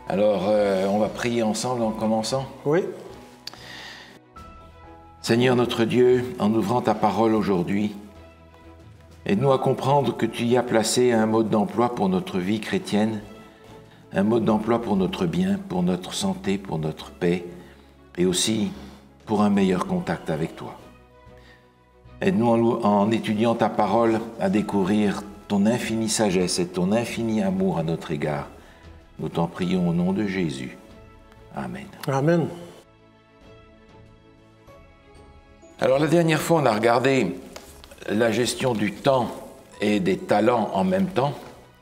Alors, on va prier ensemble en commençant. Oui. Seigneur notre Dieu, en ouvrant ta parole aujourd'hui, aide-nous à comprendre que tu y as placé un mode d'emploi pour notre vie chrétienne, un mode d'emploi pour notre bien, pour notre santé, pour notre paix, et aussi pour un meilleur contact avec toi. Aide-nous en étudiant ta parole à découvrir ton infinie sagesse et ton infini amour à notre égard. Nous t'en prions au nom de Jésus. Amen. Amen. Alors la dernière fois, on a regardé la gestion du temps et des talents en même temps,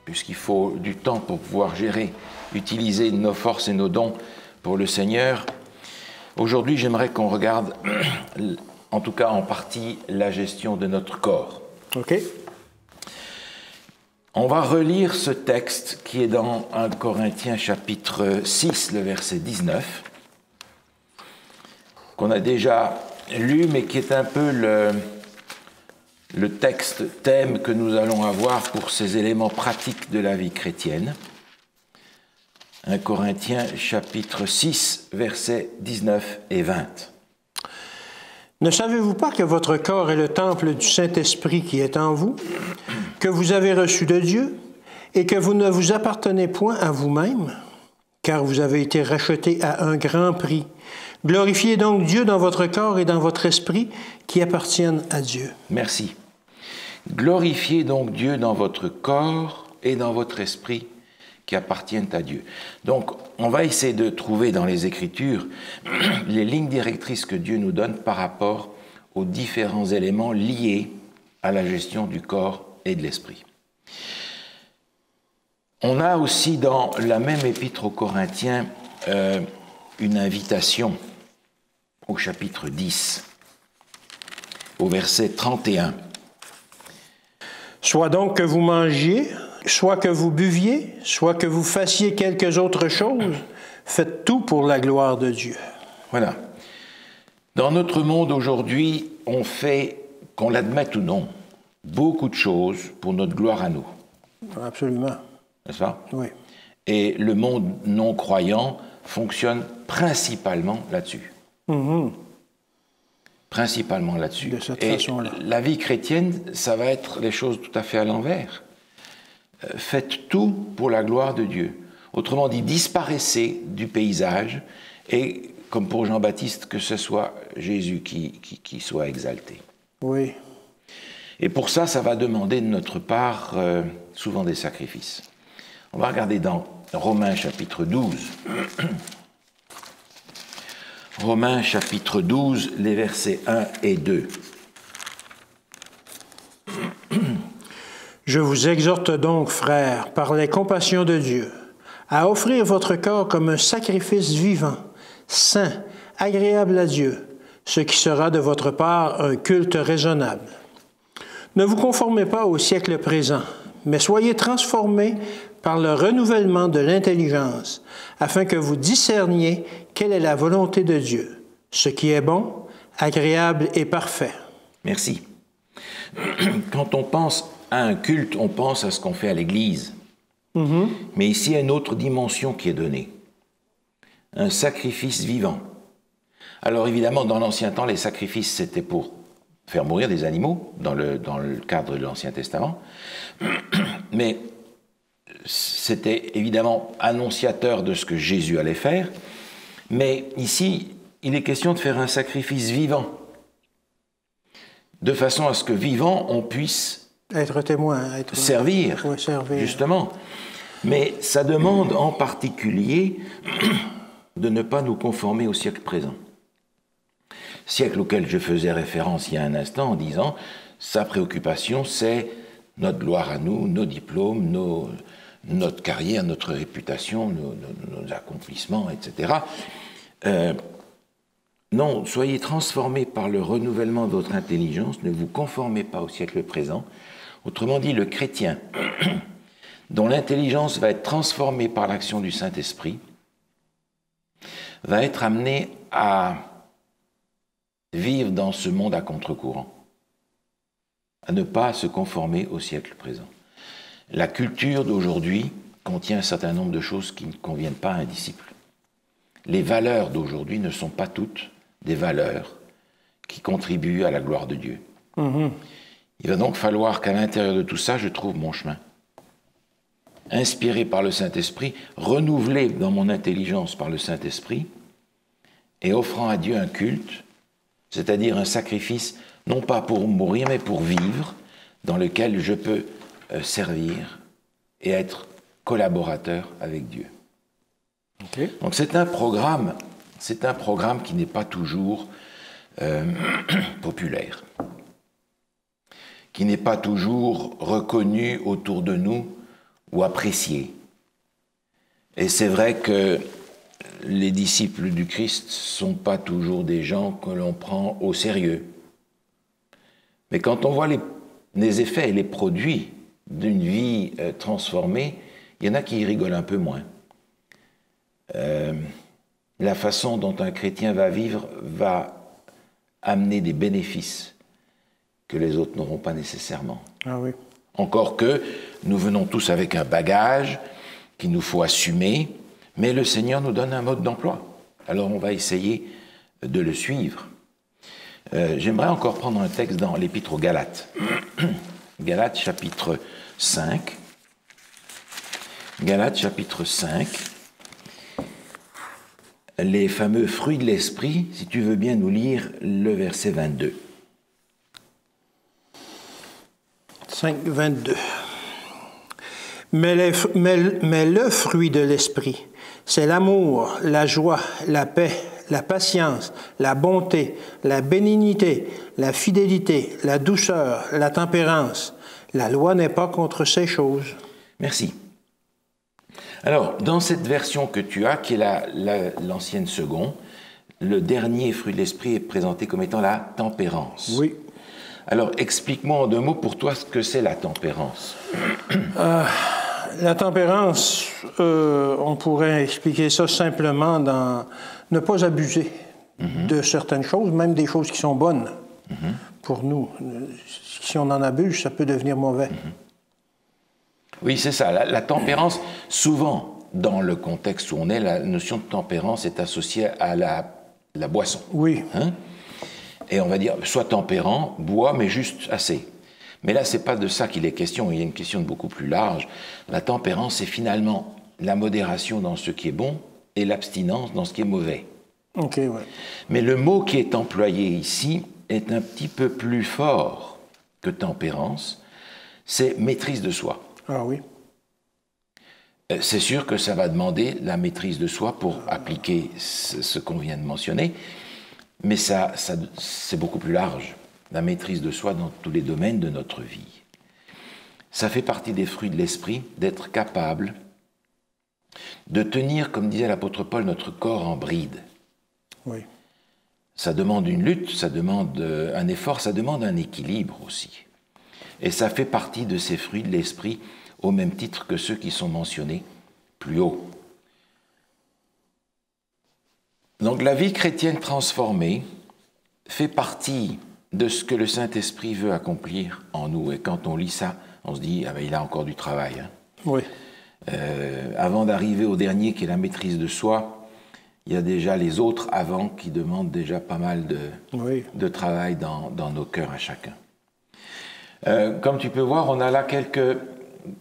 puisqu'il faut du temps pour pouvoir gérer, utiliser nos forces et nos dons pour le Seigneur. Aujourd'hui, j'aimerais qu'on regarde, en tout cas en partie, la gestion de notre corps. OK. On va relire ce texte qui est dans 1 Corinthiens chapitre 6, le verset 19, qu'on a déjà lu, mais qui est un peu le texte thème que nous allons avoir pour ces éléments pratiques de la vie chrétienne. 1 Corinthiens chapitre 6, versets 19 et 20. Ne savez-vous pas que votre corps est le temple du Saint-Esprit qui est en vous, que vous avez reçu de Dieu, et que vous ne vous appartenez point à vous-même, car vous avez été rachetés à un grand prix. Glorifiez donc Dieu dans votre corps et dans votre esprit qui appartiennent à Dieu. Merci. Glorifiez donc Dieu dans votre corps et dans votre esprit qui appartiennent à Dieu. Donc, on va essayer de trouver dans les Écritures les lignes directrices que Dieu nous donne par rapport aux différents éléments liés à la gestion du corps et de l'esprit. On a aussi dans la même épître aux Corinthiens une invitation au chapitre 10, au verset 31. Soit donc que vous mangiez, soit que vous buviez, soit que vous fassiez quelques autres choses, faites tout pour la gloire de Dieu. Voilà. Dans notre monde aujourd'hui, on fait, qu'on l'admette ou non, beaucoup de choses pour notre gloire à nous. Absolument. N'est-ce pas? Oui. Et le monde non-croyant fonctionne principalement là-dessus. Mm-hmm. Principalement là-dessus. De cette Et façon-là. la vie chrétienne, ça va être les choses tout à fait à l'envers. Faites tout pour la gloire de Dieu. Autrement dit, disparaissez du paysage et, comme pour Jean-Baptiste, que ce soit Jésus qui soit exalté. Oui. Et pour ça, ça va demander de notre part souvent des sacrifices. On va regarder dans Romains chapitre 12. Romains chapitre 12, les versets 1 et 2. Je vous exhorte donc, frères, par les compassions de Dieu, à offrir votre corps comme un sacrifice vivant, saint, agréable à Dieu, ce qui sera de votre part un culte raisonnable. Ne vous conformez pas au siècle présent, mais soyez transformés par le renouvellement de l'intelligence, afin que vous discerniez quelle est la volonté de Dieu, ce qui est bon, agréable et parfait. Merci. Quand on pense à un culte, on pense à ce qu'on fait à l'Église. Mm-hmm. Mais ici, il y a une autre dimension qui est donnée. Un sacrifice vivant. Alors évidemment, dans l'Ancien temps, les sacrifices, c'était pour faire mourir des animaux, dans le cadre de l'Ancien Testament. Mais c'était évidemment annonciateur de ce que Jésus allait faire. Mais ici, il est question de faire un sacrifice vivant, de façon à ce que vivant, on puisse être témoin, servir, oui, servir, justement. Mais ça demande en particulier de ne pas nous conformer au siècle présent. Siècle auquel je faisais référence il y a un instant en disant sa préoccupation, c'est notre gloire à nous, nos diplômes, notre carrière, notre réputation, nos accomplissements, etc. Non, soyez transformés par le renouvellement de votre intelligence, ne vous conformez pas au siècle présent. Autrement dit, le chrétien, dont l'intelligence va être transformée par l'action du Saint-Esprit, va être amené à vivre dans ce monde à contre-courant, à ne pas se conformer au siècle présent. La culture d'aujourd'hui contient un certain nombre de choses qui ne conviennent pas à un disciple. Les valeurs d'aujourd'hui ne sont pas toutes des valeurs qui contribuent à la gloire de Dieu. Il va donc falloir qu'à l'intérieur de tout ça, je trouve mon chemin. Inspiré par le Saint-Esprit, renouvelé dans mon intelligence par le Saint-Esprit, et offrant à Dieu un culte, c'est-à-dire un sacrifice, non pas pour mourir, mais pour vivre, dans lequel je peux servir et être collaborateur avec Dieu. Okay. Donc c'est un programme qui n'est pas toujours populaire, qui n'est pas toujours reconnu autour de nous ou apprécié. Et c'est vrai que les disciples du Christ ne sont pas toujours des gens que l'on prend au sérieux. Mais quand on voit les effets et les produits d'une vie transformée, il y en a qui rigolent un peu moins. La façon dont un chrétien va vivre va amener des bénéfices que les autres n'auront pas nécessairement. Ah oui. Encore que nous venons tous avec un bagage qu'il nous faut assumer, mais le Seigneur nous donne un mode d'emploi. Alors on va essayer de le suivre. J'aimerais encore prendre un texte dans l'Épître aux Galates. Galates chapitre 5. Galates chapitre 5. Les fameux fruits de l'esprit, si tu veux bien nous lire le verset 22. 5, 22. Mais le fruit de l'esprit, c'est l'amour, la joie, la paix, la patience, la bonté, la bénignité, la fidélité, la douceur, la tempérance. La loi n'est pas contre ces choses. Merci. Alors, dans cette version que tu as, qui est l'ancienne seconde, le dernier fruit de l'esprit est présenté comme étant la tempérance. Oui. Alors, explique-moi en 2 mots pour toi ce que c'est la tempérance. La tempérance, on pourrait expliquer ça simplement dans ne pas abuser de certaines choses, même des choses qui sont bonnes pour nous. Si on en abuse, ça peut devenir mauvais. Oui, c'est ça. La tempérance, souvent, dans le contexte où on est, la notion de tempérance est associée à la boisson. Oui. Et on va dire, sois tempérant, bois, mais juste assez. Mais là, ce n'est pas de ça qu'il est question, il y a une question beaucoup plus large. La tempérance, c'est finalement la modération dans ce qui est bon et l'abstinence dans ce qui est mauvais. OK, ouais. Mais le mot qui est employé ici est un petit peu plus fort que tempérance, c'est maîtrise de soi. Ah oui. C'est sûr que ça va demander la maîtrise de soi pour appliquer ce qu'on vient de mentionner, mais ça c'est beaucoup plus large, la maîtrise de soi dans tous les domaines de notre vie. Ça fait partie des fruits de l'esprit, d'être capable de tenir, comme disait l'apôtre Paul, notre corps en bride. Oui. Ça demande une lutte, ça demande un effort, ça demande un équilibre aussi. Et ça fait partie de ces fruits de l'esprit, au même titre que ceux qui sont mentionnés plus haut. Donc la vie chrétienne transformée fait partie de ce que le Saint-Esprit veut accomplir en nous. Et quand on lit ça, on se dit, ah ben, il a encore du travail. Hein. Oui. Avant d'arriver au dernier qui est la maîtrise de soi, il y a déjà les autres avant qui demandent déjà pas mal de travail dans nos cœurs à chacun. Comme tu peux voir, on a là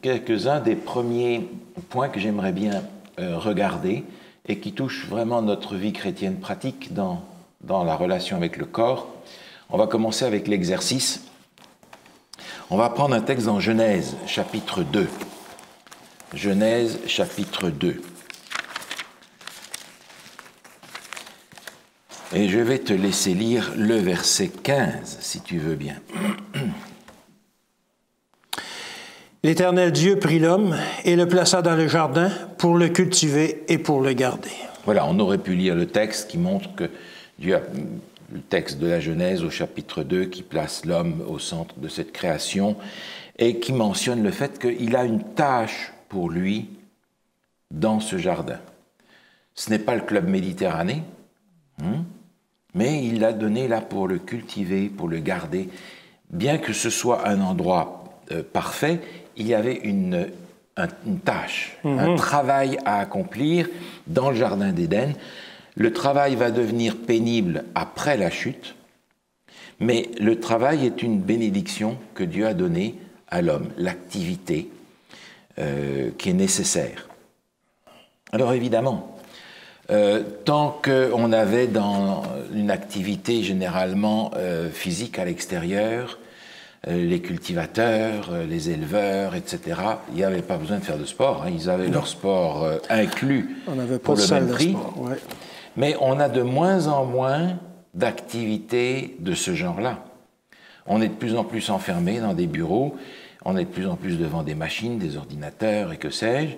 quelques-uns des premiers points que j'aimerais bien regarder et qui touchent vraiment notre vie chrétienne pratique dans la relation avec le corps. On va commencer avec l'exercice. On va prendre un texte dans Genèse, chapitre 2. Genèse, chapitre 2. Et je vais te laisser lire le verset 15, si tu veux bien. L'Éternel Dieu prit l'homme et le plaça dans le jardin pour le cultiver et pour le garder. Voilà, on aurait pu lire le texte qui montre que Dieu a le texte de la Genèse au chapitre 2 qui place l'homme au centre de cette création et qui mentionne le fait qu'il a une tâche pour lui dans ce jardin. Ce n'est pas le club Méditerranée, mais il l'a donné là pour le cultiver, pour le garder. Bien que ce soit un endroit parfait, il y avait une une tâche, un travail à accomplir dans le Jardin d'Éden. Le travail va devenir pénible après la chute, mais le travail est une bénédiction que Dieu a donnée à l'homme, l'activité qui est nécessaire. Alors évidemment, tant qu'on avait dans une activité généralement physique à l'extérieur, les cultivateurs, les éleveurs, etc., il n'y avait pas besoin de faire de sport. Hein. Ils avaient leur sport inclus pour le même prix. Ouais. Mais on a de moins en moins d'activités de ce genre-là. On est de plus en plus enfermés dans des bureaux, on est de plus en plus devant des machines, des ordinateurs et que sais-je.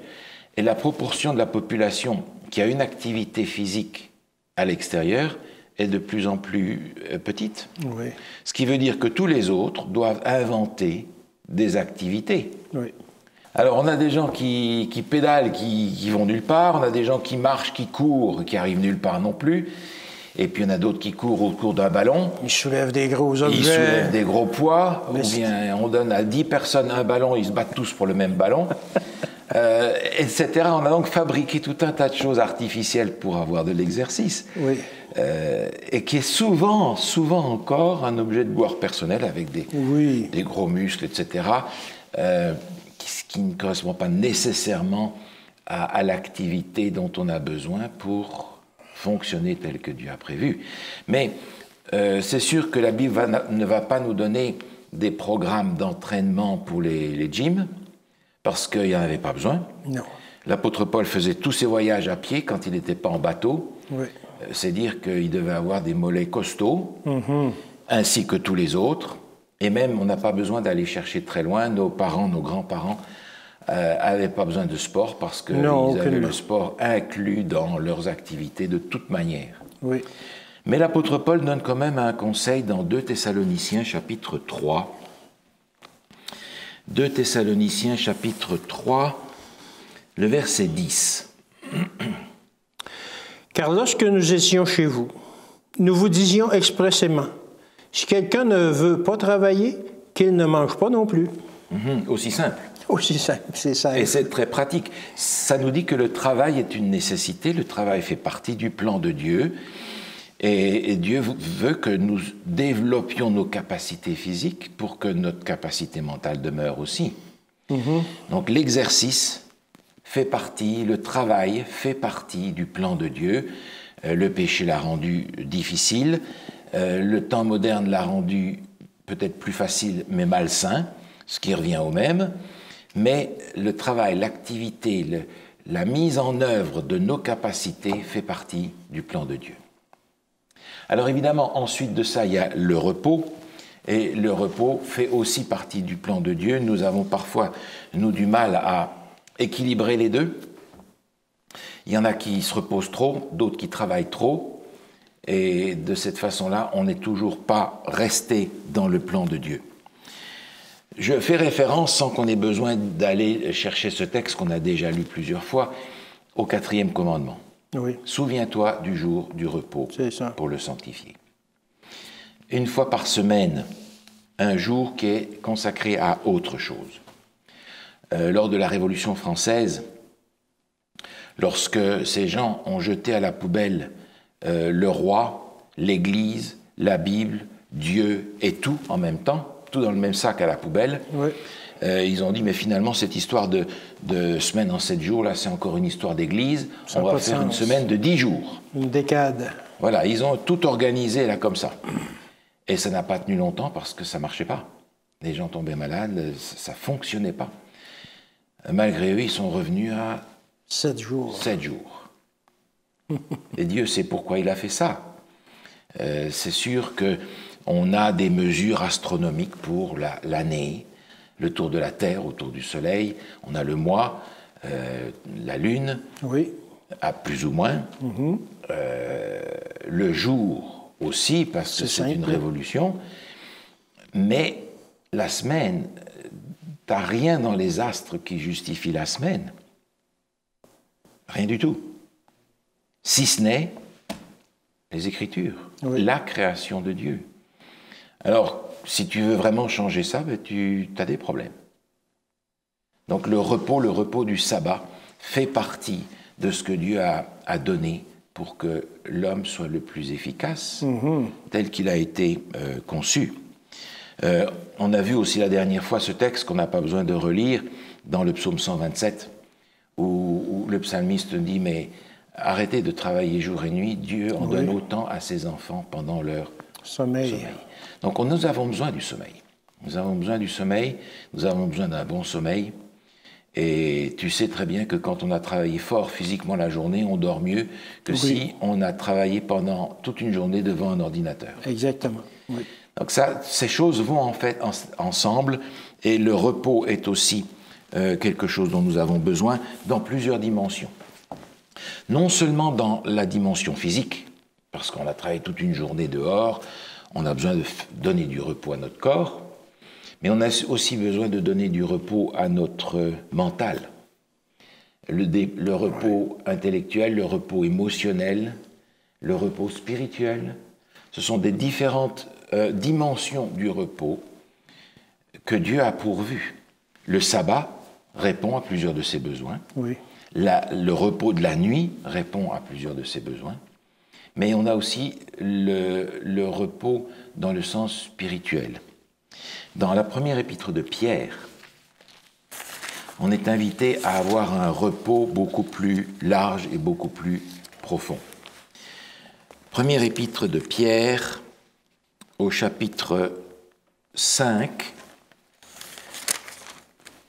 Et la proportion de la population qui a une activité physique à l'extérieur est de plus en plus petite. Oui. Ce qui veut dire que tous les autres doivent inventer des activités. Oui. Alors on a des gens qui pédalent, qui vont nulle part, on a des gens qui marchent, qui courent, qui arrivent nulle part non plus, et puis il y en a d'autres qui courent autour d'un ballon. Ils soulèvent des gros objets. Ils soulèvent des gros poids, ou bien on donne à 10 personnes un ballon, ils se battent tous pour le même ballon, etc. On a donc fabriqué tout un tas de choses artificielles pour avoir de l'exercice. Oui. Et qui est souvent encore un objet de gloire personnelle avec des gros muscles, etc., qui ne correspond pas nécessairement à l'activité dont on a besoin pour fonctionner tel que Dieu a prévu. Mais c'est sûr que la Bible ne va pas nous donner des programmes d'entraînement pour les gyms, parce qu'il n'y en avait pas besoin. Non. L'apôtre Paul faisait tous ses voyages à pied quand il n'était pas en bateau. Oui. C'est dire qu'il devait avoir des mollets costauds, ainsi que tous les autres. Et même, on n'a pas besoin d'aller chercher très loin. Nos parents, nos grands-parents n'avaient pas besoin de sport parce qu'ils avaient le sport inclus dans leurs activités de toute manière. Oui. Mais l'apôtre Paul donne quand même un conseil dans 2 Thessaloniciens chapitre 3. 2 Thessaloniciens chapitre 3, le verset 10. Car lorsque nous étions chez vous, nous vous disions expressément, si quelqu'un ne veut pas travailler, qu'il ne mange pas non plus. Aussi simple. Aussi simple, c'est ça. Et c'est très pratique. Ça nous dit que le travail est une nécessité, le travail fait partie du plan de Dieu, et Dieu veut que nous développions nos capacités physiques pour que notre capacité mentale demeure aussi. Donc l'exercice fait partie, le travail fait partie du plan de Dieu. Le péché l'a rendu difficile, le temps moderne l'a rendu peut-être plus facile mais malsain, ce qui revient au même, mais le travail, l'activité, la mise en œuvre de nos capacités fait partie du plan de Dieu. Alors évidemment, ensuite de ça, il y a le repos, et le repos fait aussi partie du plan de Dieu. Nous avons parfois, nous, du mal à équilibrer les deux. Il y en a qui se reposent trop, d'autres qui travaillent trop, et de cette façon-là, on n'est toujours pas resté dans le plan de Dieu. Je fais référence, sans qu'on ait besoin d'aller chercher ce texte qu'on a déjà lu plusieurs fois, au 4e commandement. Oui. Souviens-toi du jour du repos pour le sanctifier. Une fois par semaine, un jour qui est consacré à autre chose. Lors de la Révolution française, lorsque ces gens ont jeté à la poubelle le roi, l'Église, la Bible, Dieu et tout en même temps, tout dans le même sac à la poubelle, ils ont dit, mais finalement, cette histoire de semaine en 7 jours, là, c'est encore une histoire d'église. On va faire une semaine de 10 jours. Une décade. Voilà, ils ont tout organisé, là, comme ça. Et ça n'a pas tenu longtemps parce que ça ne marchait pas. Les gens tombaient malades, ça ne fonctionnait pas. Malgré eux, ils sont revenus à 7 jours. 7 jours. Et Dieu sait pourquoi il a fait ça. C'est sûr qu'on a des mesures astronomiques pour l'année, le tour de la Terre autour du Soleil, on a le mois, la Lune, à plus ou moins, le jour aussi, parce que c'est une révolution, mais la semaine, t'as rien dans les astres qui justifie la semaine. Rien du tout. Si ce n'est les Écritures, la création de Dieu. Alors, si tu veux vraiment changer ça, ben tu as des problèmes. Donc le repos du sabbat, fait partie de ce que Dieu a donné pour que l'homme soit le plus efficace, tel qu'il a été conçu. On a vu aussi la dernière fois ce texte qu'on n'a pas besoin de relire dans le psaume 127, où le psalmiste dit « Mais arrêtez de travailler jour et nuit, Dieu en donne autant à ses enfants pendant leur sommeil. » Donc nous avons besoin du sommeil. Nous avons besoin du sommeil, nous avons besoin d'un bon sommeil. Et tu sais très bien que quand on a travaillé fort physiquement la journée, on dort mieux que si on a travaillé pendant toute une journée devant un ordinateur. Exactement. Oui. Donc ça, ces choses vont en fait ensemble, et le repos est aussi quelque chose dont nous avons besoin dans plusieurs dimensions. Non seulement dans la dimension physique, parce qu'on a travaillé toute une journée dehors, on a besoin de donner du repos à notre corps, mais on a aussi besoin de donner du repos à notre mental. Le repos intellectuel, le repos émotionnel, le repos spirituel, ce sont des différentes dimensions du repos que Dieu a pourvues. Le sabbat répond à plusieurs de ses besoins. Oui. Le repos de la nuit répond à plusieurs de ses besoins. Mais on a aussi le repos dans le sens spirituel. Dans la première épître de Pierre, on est invité à avoir un repos beaucoup plus large et beaucoup plus profond. Première épître de Pierre, au chapitre 5,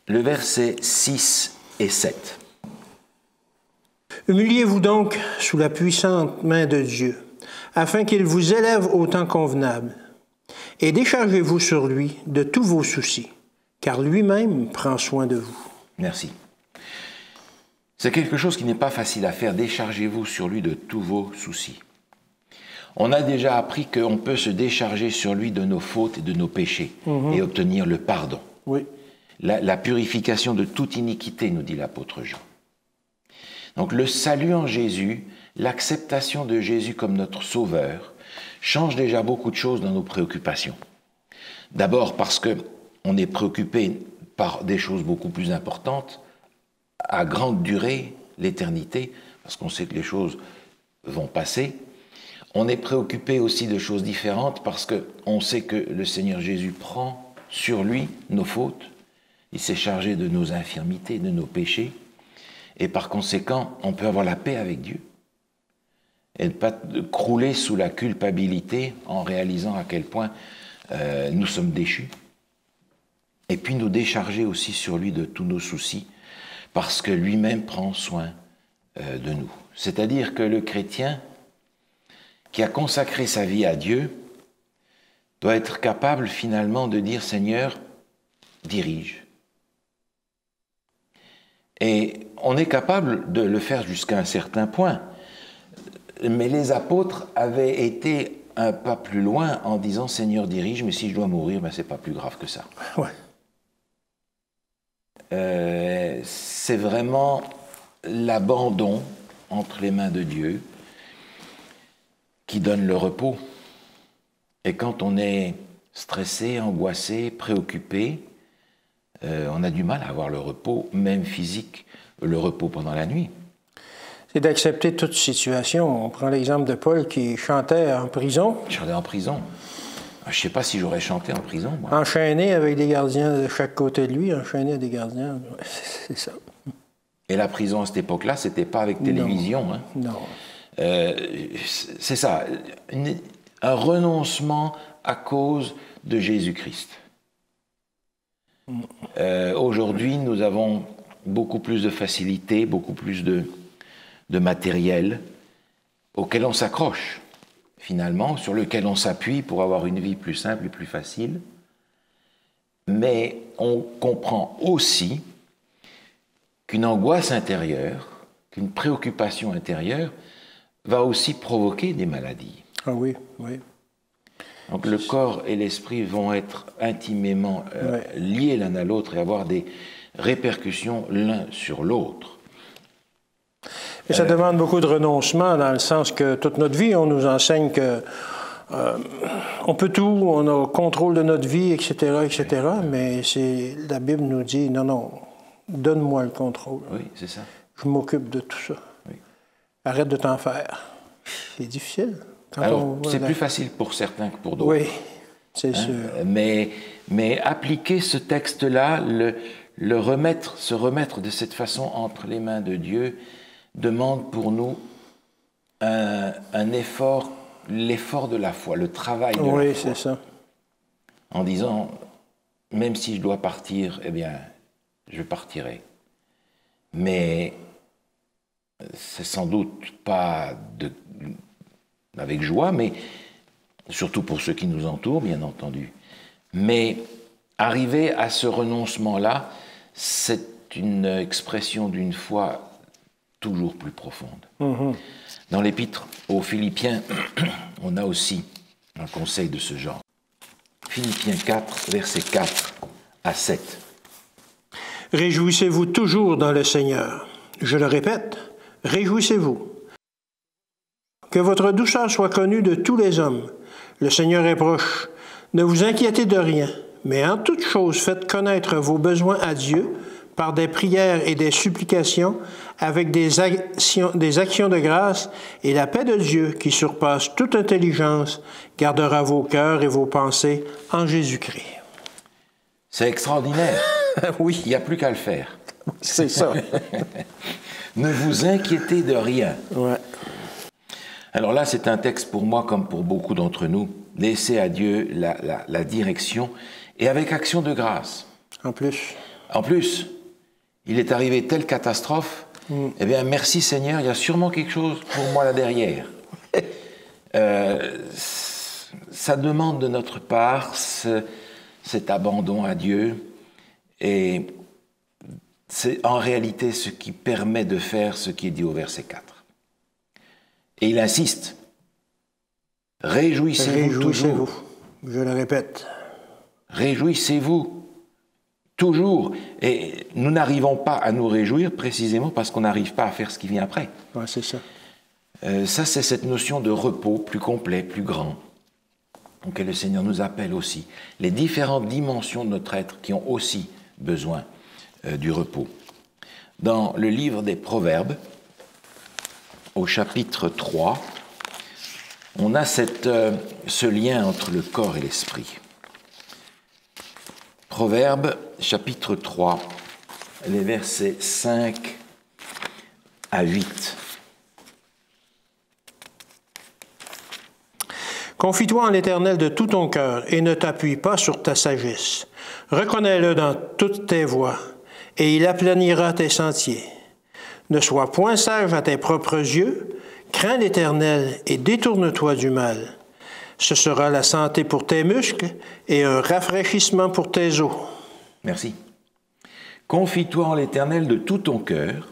le verset 6 et 7. Humiliez-vous donc sous la puissante main de Dieu, afin qu'il vous élève au temps convenable, et déchargez-vous sur lui de tous vos soucis, car lui-même prend soin de vous. Merci. C'est quelque chose qui n'est pas facile à faire, déchargez-vous sur lui de tous vos soucis. On a déjà appris qu'on peut se décharger sur lui de nos fautes et de nos péchés et obtenir le pardon. Oui. La purification de toute iniquité, nous dit l'apôtre Jean. Donc le salut en Jésus, l'acceptation de Jésus comme notre sauveur, change déjà beaucoup de choses dans nos préoccupations. D'abord parce qu'on est préoccupé par des choses beaucoup plus importantes, à grande durée, l'éternité, parce qu'on sait que les choses vont passer. On est préoccupé aussi de choses différentes parce qu'on sait que le Seigneur Jésus prend sur lui nos fautes, il s'est chargé de nos infirmités, de nos péchés, et par conséquent, on peut avoir la paix avec Dieu et ne pas crouler sous la culpabilité en réalisant à quel point nous sommes déchus. Et puis nous décharger aussi sur lui de tous nos soucis, parce que lui-même prend soin de nous. C'est-à-dire que le chrétien qui a consacré sa vie à Dieu doit être capable finalement de dire « Seigneur, dirige ». Et on est capable de le faire jusqu'à un certain point. Mais les apôtres avaient été un pas plus loin en disant « Seigneur, dirige, mais si je dois mourir, ben, c'est pas plus grave que ça. » Ouais. C'est vraiment l'abandon entre les mains de Dieu qui donne le repos. Et quand on est stressé, angoissé, préoccupé, on a du mal à avoir le repos, même physique, le repos pendant la nuit. C'est d'accepter toute situation. On prend l'exemple de Paul qui chantait en prison. Il chantait en prison. Je ne sais pas si j'aurais chanté en prison, moi. Enchaîné avec des gardiens de chaque côté de lui, enchaîné à des gardiens, c'est ça. Et la prison à cette époque-là, ce n'était pas avec télévision. Non. C'est ça, un renoncement à cause de Jésus-Christ. Aujourd'hui, nous avons beaucoup plus de facilité, beaucoup plus de matériel auquel on s'accroche, finalement, sur lequel on s'appuie pour avoir une vie plus simple et plus facile. Mais on comprend aussi qu'une angoisse intérieure, qu'une préoccupation intérieure va aussi provoquer des maladies. Ah oui, oui. Donc le corps et l'esprit vont être intimement liés l'un à l'autre et avoir des répercussions l'un sur l'autre. Et ça demande beaucoup de renoncement dans le sens que toute notre vie, on nous enseigne que on peut tout, on a le contrôle de notre vie, etc., etc., mais la Bible nous dit, non, Donne-moi le contrôle. Oui, c'est ça. Je m'occupe de tout ça. Oui. Arrête de t'en faire. C'est difficile. Alors, c'est plus facile pour certains que pour d'autres. Oui, c'est sûr. Mais appliquer ce texte-là, se remettre de cette façon entre les mains de Dieu, demande pour nous un effort, l'effort de la foi, le travail de la foi. Oui, c'est ça. En disant, même si je dois partir, eh bien, je partirai. Mais c'est sans doute pas avec joie, mais surtout pour ceux qui nous entourent, bien entendu. Mais arriver à ce renoncement-là, c'est une expression d'une foi toujours plus profonde. Dans l'épître aux Philippiens, on a aussi un conseil de ce genre. Philippiens 4, versets 4 à 7. Réjouissez-vous toujours dans le Seigneur. Je le répète, réjouissez-vous. Que votre douceur soit connue de tous les hommes. Le Seigneur est proche. Ne vous inquiétez de rien, mais en toute chose faites connaître vos besoins à Dieu par des prières et des supplications, avec des actions de grâce, et la paix de Dieu, qui surpasse toute intelligence, gardera vos cœurs et vos pensées en Jésus-Christ. C'est extraordinaire. Oui. Il n'y a plus qu'à le faire. C'est ça. Ne vous inquiétez de rien. Ouais. Alors là, c'est un texte pour moi, comme pour beaucoup d'entre nous. Laissez à Dieu la direction, et avec action de grâce. En plus. En plus, il est arrivé telle catastrophe, eh bien, merci Seigneur, il y a sûrement quelque chose pour moi là derrière. Ça demande de notre part cet abandon à Dieu, et c'est en réalité ce qui permet de faire ce qui est dit au verset 4. Et il insiste, réjouissez-vous toujours. Je le répète. Réjouissez-vous toujours. Et nous n'arrivons pas à nous réjouir précisément parce qu'on n'arrive pas à faire ce qui vient après. Oui, c'est ça. Ça, c'est cette notion de repos plus complet, plus grand, auquel le Seigneur nous appelle aussi. Les différentes dimensions de notre être qui ont aussi besoin du repos. Dans le livre des Proverbes, au chapitre 3, on a ce lien entre le corps et l'esprit. Proverbes, chapitre 3, les versets 5 à 8. Confie-toi en l'Éternel de tout ton cœur et ne t'appuie pas sur ta sagesse. Reconnais-le dans toutes tes voies et il aplanira tes sentiers. Ne sois point sage à tes propres yeux, crains l'Éternel et détourne-toi du mal. Ce sera la santé pour tes muscles et un rafraîchissement pour tes os. Merci. Confie-toi en l'Éternel de tout ton cœur.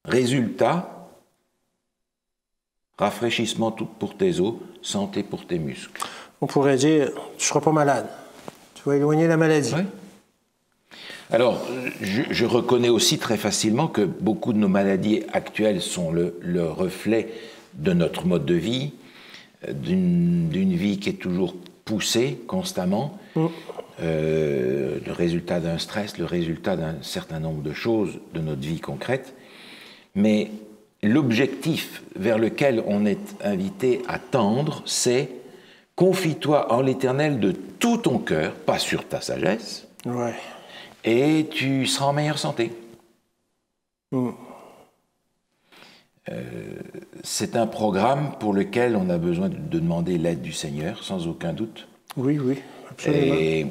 Résultat, rafraîchissement pour tes os, santé pour tes muscles. On pourrait dire, tu ne seras pas malade. Tu vas éloigner la maladie. Oui. Alors, je reconnais aussi très facilement que beaucoup de nos maladies actuelles sont le reflet de notre mode de vie, d'une vie qui est toujours poussée constamment, le résultat d'un stress, le résultat d'un certain nombre de choses de notre vie concrète. Mais l'objectif vers lequel on est invité à tendre, c'est « Confie-toi en l'Éternel de tout ton cœur, pas sur ta sagesse, Ouais. et tu seras en meilleure santé. » C'est un programme pour lequel on a besoin de demander l'aide du Seigneur, sans aucun doute. Oui, oui, absolument. Et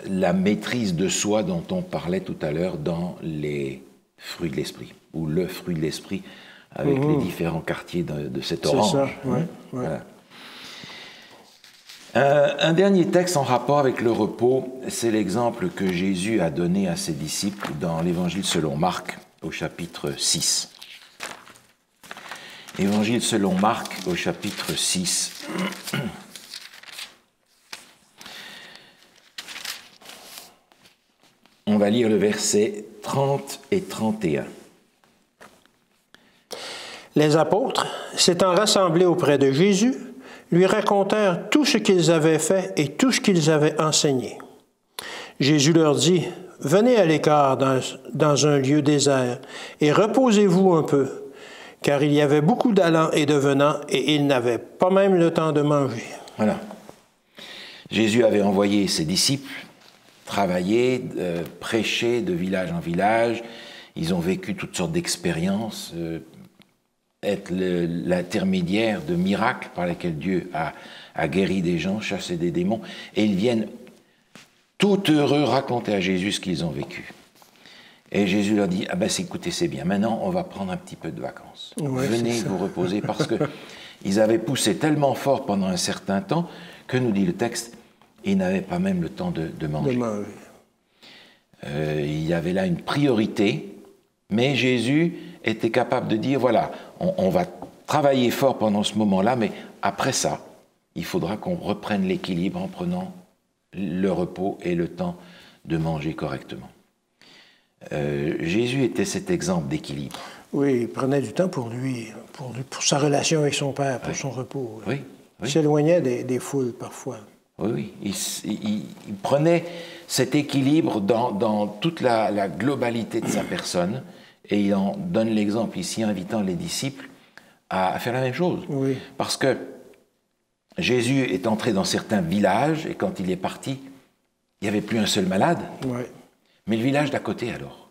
la maîtrise de soi dont on parlait tout à l'heure dans les fruits de l'esprit, ou le fruit de l'esprit, avec les différents quartiers de cette orange. C'est ça, oui. Voilà. Un dernier texte en rapport avec le repos, c'est l'exemple que Jésus a donné à ses disciples dans l'Évangile selon Marc, au chapitre 6. Évangile selon Marc, au chapitre 6. On va lire le verset 30 et 31. Les apôtres, s'étant rassemblés auprès de Jésus, lui racontèrent tout ce qu'ils avaient fait et tout ce qu'ils avaient enseigné. Jésus leur dit, « venez à l'écart dans un lieu désert et reposez-vous un peu, car il y avait beaucoup d'allants et de venants et ils n'avaient pas même le temps de manger. » Voilà. Jésus avait envoyé ses disciples travailler, prêcher de village en village. Ils ont vécu toutes sortes d'expériences, être l'intermédiaire de miracles par lesquels Dieu a guéri des gens, chassé des démons. Et ils viennent tout heureux raconter à Jésus ce qu'ils ont vécu. Et Jésus leur dit, ah ben écoutez, c'est bien, maintenant on va prendre un petit peu de vacances. Ouais, venez vous reposer, parce que ils avaient poussé tellement fort pendant un certain temps que, nous dit le texte, ils n'avaient pas même le temps de manger. Il y avait là une priorité, mais Jésus était capable de dire, voilà, on va travailler fort pendant ce moment-là, mais après ça, il faudra qu'on reprenne l'équilibre en prenant le repos et le temps de manger correctement. Jésus était cet exemple d'équilibre. Oui, il prenait du temps pour lui, pour sa relation avec son Père, pour son repos. Oui, oui. Il s'éloignait des foules parfois. Oui, il prenait cet équilibre dans toute la globalité de sa personne, et il en donne l'exemple ici, invitant les disciples à faire la même chose. Oui. Parce que Jésus est entré dans certains villages, et quand il est parti, il n'y avait plus un seul malade. Oui. Mais le village d'à côté, alors.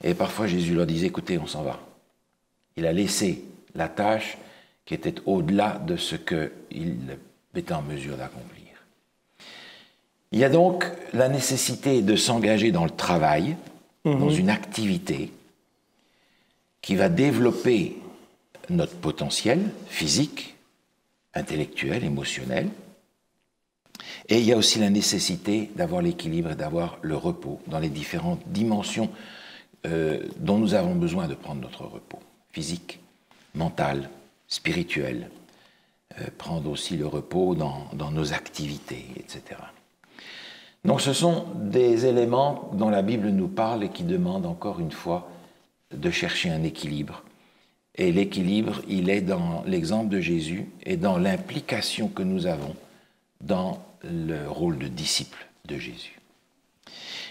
Et parfois, Jésus leur disait, écoutez, on s'en va. Il a laissé la tâche qui était au-delà de ce qu'il était en mesure d'accomplir. Il y a donc la nécessité de s'engager dans le travail, dans une activité qui va développer notre potentiel physique, intellectuel, émotionnel. Et il y a aussi la nécessité d'avoir l'équilibre et d'avoir le repos dans les différentes dimensions dont nous avons besoin de prendre notre repos. Physique, mental, spirituel. Prendre aussi le repos dans nos activités, etc. Donc ce sont des éléments dont la Bible nous parle et qui demandent encore une fois de chercher un équilibre. Et l'équilibre, il est dans l'exemple de Jésus et dans l'implication que nous avons dans le rôle de disciple de Jésus.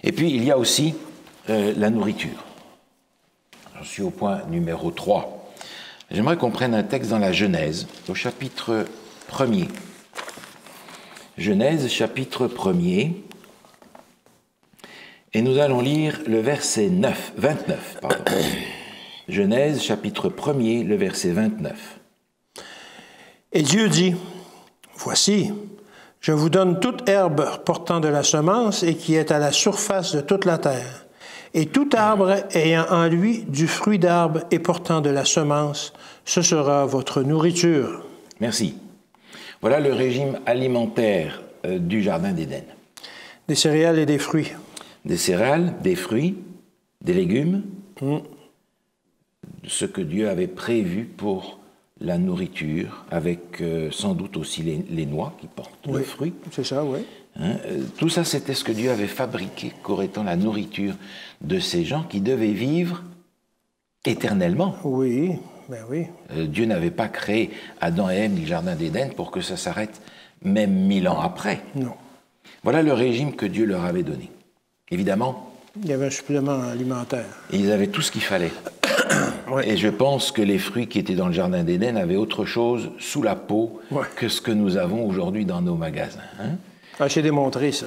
Et puis, il y a aussi la nourriture. J'en suis au point numéro 3. J'aimerais qu'on prenne un texte dans la Genèse, au chapitre 1er. Genèse, chapitre 1er. Et nous allons lire le verset 29. Pardon. Genèse, chapitre 1er, le verset 29. Et Dieu dit, « Voici, je vous donne toute herbe portant de la semence et qui est à la surface de toute la terre, et tout arbre ayant en lui du fruit d'arbre et portant de la semence, ce sera votre nourriture. » Merci. Voilà le régime alimentaire du Jardin d'Éden. Des céréales et des fruits. Des céréales, des fruits, des légumes, ce que Dieu avait prévu pour la nourriture, avec sans doute aussi les noix qui portent le fruit. C'est ça, oui. Tout ça, c'était ce que Dieu avait fabriqué comme étant la nourriture de ces gens qui devaient vivre éternellement. Oui, ben oui. Dieu n'avait pas créé Adam et Ève ni le Jardin d'Éden pour que ça s'arrête même 1000 ans après. Non. Voilà le régime que Dieu leur avait donné. Évidemment, il y avait un supplément alimentaire. Ils avaient tout ce qu'il fallait. Ouais. Et je pense que les fruits qui étaient dans le Jardin d'Éden avaient autre chose sous la peau que ce que nous avons aujourd'hui dans nos magasins. C'est démontré, ça.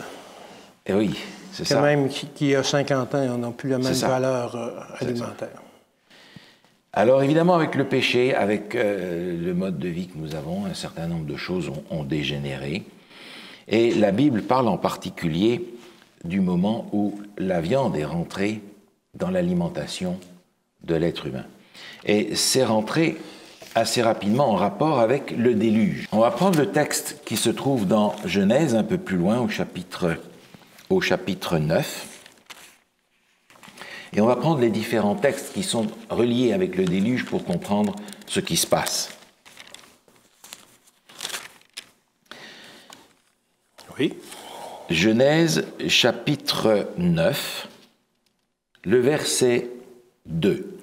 Et oui, c'est ça. Quand même, qui a 50 ans, on n'a plus la même valeur alimentaire. Alors évidemment, avec le péché, avec le mode de vie que nous avons, un certain nombre de choses ont dégénéré. Et la Bible parle en particulier du moment où la viande est rentrée dans l'alimentation de l'être humain. Et c'est rentré assez rapidement en rapport avec le déluge. On va prendre le texte qui se trouve dans Genèse, un peu plus loin, au chapitre 9. Et on va prendre les différents textes qui sont reliés avec le déluge pour comprendre ce qui se passe. Oui. Genèse, chapitre 9, le verset 2.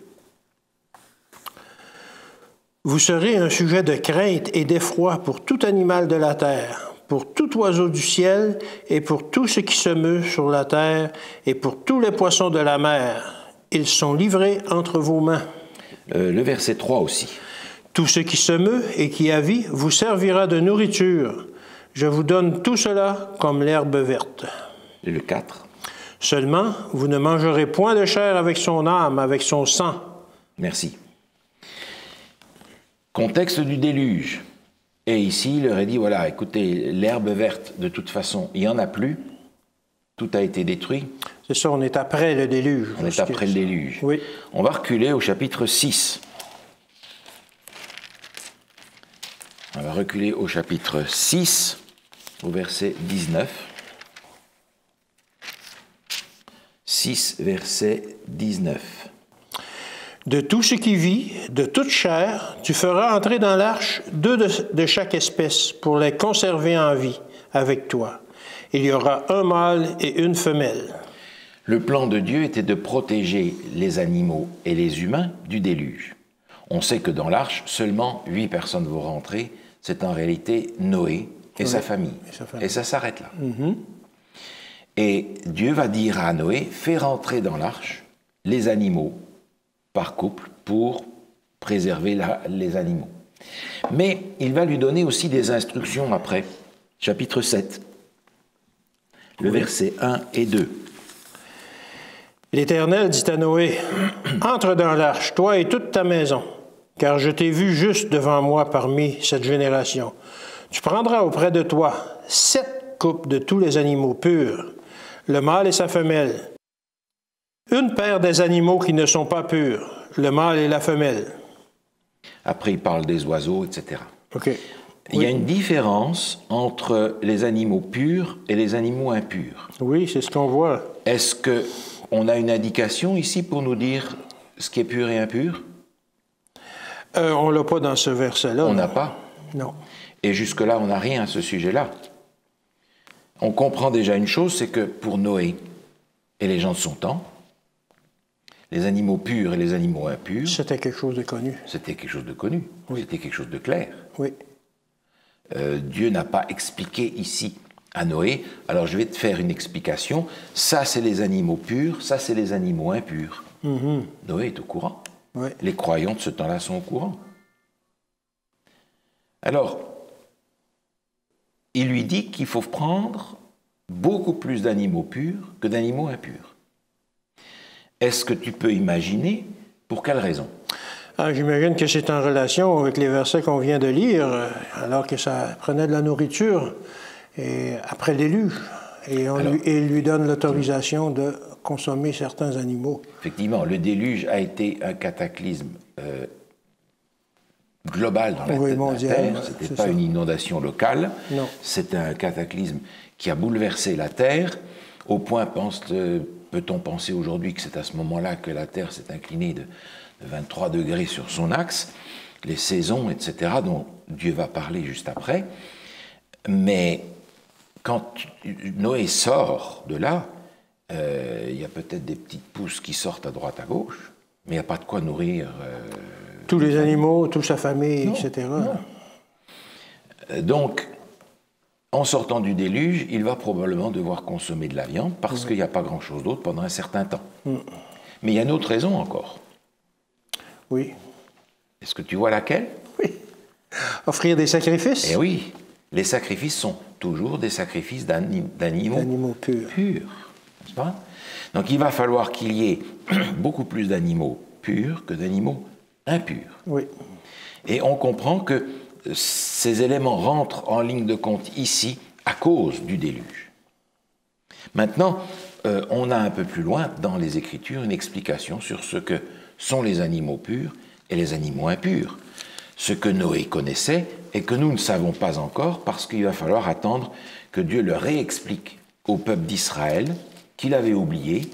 Vous serez un sujet de crainte et d'effroi pour tout animal de la terre, pour tout oiseau du ciel et pour tout ce qui se meut sur la terre et pour tous les poissons de la mer. Ils sont livrés entre vos mains. Le verset 3 aussi. Tout ce qui se meut et qui a vie vous servira de nourriture. Je vous donne tout cela comme l'herbe verte. Et le 4. Seulement, vous ne mangerez point de chair avec son âme, avec son sang. Merci. Contexte du déluge. Et ici, il leur a dit, voilà, écoutez, l'herbe verte, de toute façon, il n'y en a plus. Tout a été détruit. C'est ça, on est après le déluge. On est après le déluge. Oui. On va reculer au chapitre 6. On va reculer au chapitre 6, au verset 19. 6, verset 19. De tout ce qui vit, de toute chair, tu feras entrer dans l'arche 2 de chaque espèce pour les conserver en vie avec toi. Il y aura un mâle et une femelle. Le plan de Dieu était de protéger les animaux et les humains du déluge. On sait que dans l'arche, seulement 8 personnes vont rentrer. C'est en réalité Noé et sa famille. Et ça s'arrête là. Et Dieu va dire à Noé, fais rentrer dans l'arche les animaux par couple pour préserver les animaux. Mais il va lui donner aussi des instructions après. Chapitre 7, le verset 1 et 2. L'Éternel dit à Noé, « Entre dans l'arche, toi et toute ta maison, car je t'ai vu juste devant moi parmi cette génération. Tu prendras auprès de toi 7 couples de tous les animaux purs, le mâle et sa femelle, une paire des animaux qui ne sont pas purs, le mâle et la femelle. » Après, il parle des oiseaux, etc. Okay. Il y a une différence entre les animaux purs et les animaux impurs. Oui, c'est ce qu'on voit. Est-ce qu'on a une indication ici pour nous dire ce qui est pur et impur? On ne l'a pas dans ce verset-là. On n'a pas? Non. Et jusque-là, on n'a rien à ce sujet-là. On comprend déjà une chose, c'est que pour Noé et les gens de son temps, les animaux purs et les animaux impurs... C'était quelque chose de connu. C'était quelque chose de connu. Oui. C'était quelque chose de clair. Oui. Dieu n'a pas expliqué ici à Noé, alors je vais te faire une explication, ça c'est les animaux purs, ça c'est les animaux impurs. Noé est au courant. Oui. Les croyants de ce temps-là sont au courant. Alors, il lui dit qu'il faut prendre beaucoup plus d'animaux purs que d'animaux impurs. Est-ce que tu peux imaginer pour quelle raison? J'imagine que c'est en relation avec les versets qu'on vient de lire, alors que ça prenait de la nourriture et après le déluge. Et il lui donne l'autorisation de consommer certains animaux. Effectivement, le déluge a été un cataclysme global dans la Terre. Ce n'était pas une inondation locale. C'était un cataclysme qui a bouleversé la Terre, au point, peut-on penser aujourd'hui que c'est à ce moment-là que la Terre s'est inclinée de 23 degrés sur son axe, les saisons, etc., dont Dieu va parler juste après. Mais quand Noé sort de là, il y a peut-être des petites pousses qui sortent à droite, à gauche, mais il n'y a pas de quoi nourrir... tous les animaux, toute sa famille, etc. Non. Donc, en sortant du déluge, il va probablement devoir consommer de la viande parce qu'il n'y a pas grand-chose d'autre pendant un certain temps. Mais il y a une autre raison encore. Oui. Est-ce que tu vois laquelle? Oui. Offrir des sacrifices? Eh oui. Les sacrifices sont toujours des sacrifices d'animaux purs. N'est-ce pas? Donc il va falloir qu'il y ait beaucoup plus d'animaux purs que d'animaux impurs. Oui. Et on comprend que ces éléments rentrent en ligne de compte ici à cause du déluge. Maintenant, on a un peu plus loin dans les Écritures une explication sur ce que sont les animaux purs et les animaux impurs. Ce que Noé connaissait et que nous ne savons pas encore parce qu'il va falloir attendre que Dieu le réexplique au peuple d'Israël qu'il avait oublié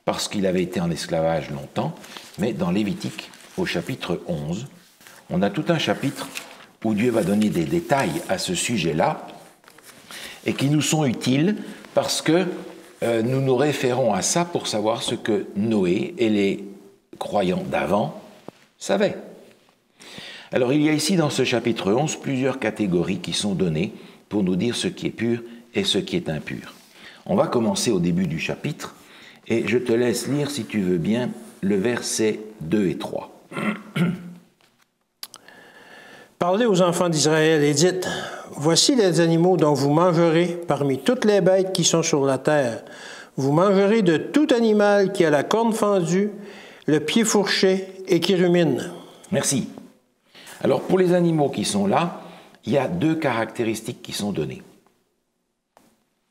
parce qu'il avait été en esclavage longtemps, mais dans Lévitique, au chapitre 11, on a tout un chapitre où Dieu va donner des détails à ce sujet-là et qui nous sont utiles parce que nous nous référons à ça pour savoir ce que Noé et les croyants d'avant savaient. Alors il y a ici dans ce chapitre 11 plusieurs catégories qui sont données pour nous dire ce qui est pur et ce qui est impur. On va commencer au début du chapitre, et je te laisse lire, si tu veux bien, le verset 2 et 3. Parlez aux enfants d'Israël et dites, voici les animaux dont vous mangerez parmi toutes les bêtes qui sont sur la terre. Vous mangerez de tout animal qui a la corne fendue, le pied fourché et qui rumine. Merci. Alors, pour les animaux qui sont là, il y a 2 caractéristiques qui sont données.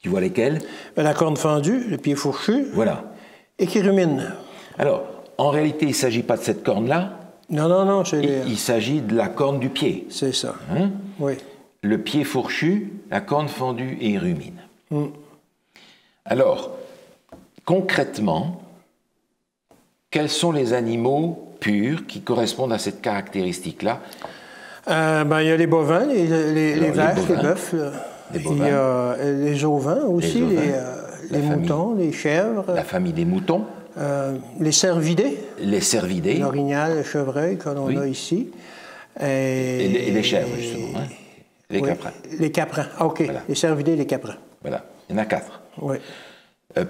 Tu vois lesquelles? La corne fendue, le pied fourchu, voilà, et qui rumine. Alors, en réalité, il ne s'agit pas de cette corne-là. Non, il s'agit de la corne du pied. C'est ça. Hein? Oui. Le pied fourchu, la corne fendue et rumine. Alors, concrètement, quels sont les animaux purs qui correspondent à cette caractéristique-là? Il y a les bovins, les vaches, les bœufs. Il y a les ovins aussi, les moutons, les chèvres. La famille des moutons. Les cervidés. Les cervidés. L'orignal, le chevreuil que l'on a ici. Et les chèvres, justement. Hein? Les caprins. Les caprins, OK. Voilà. Les cervidés et les caprins. Voilà, il y en a 4. Oui.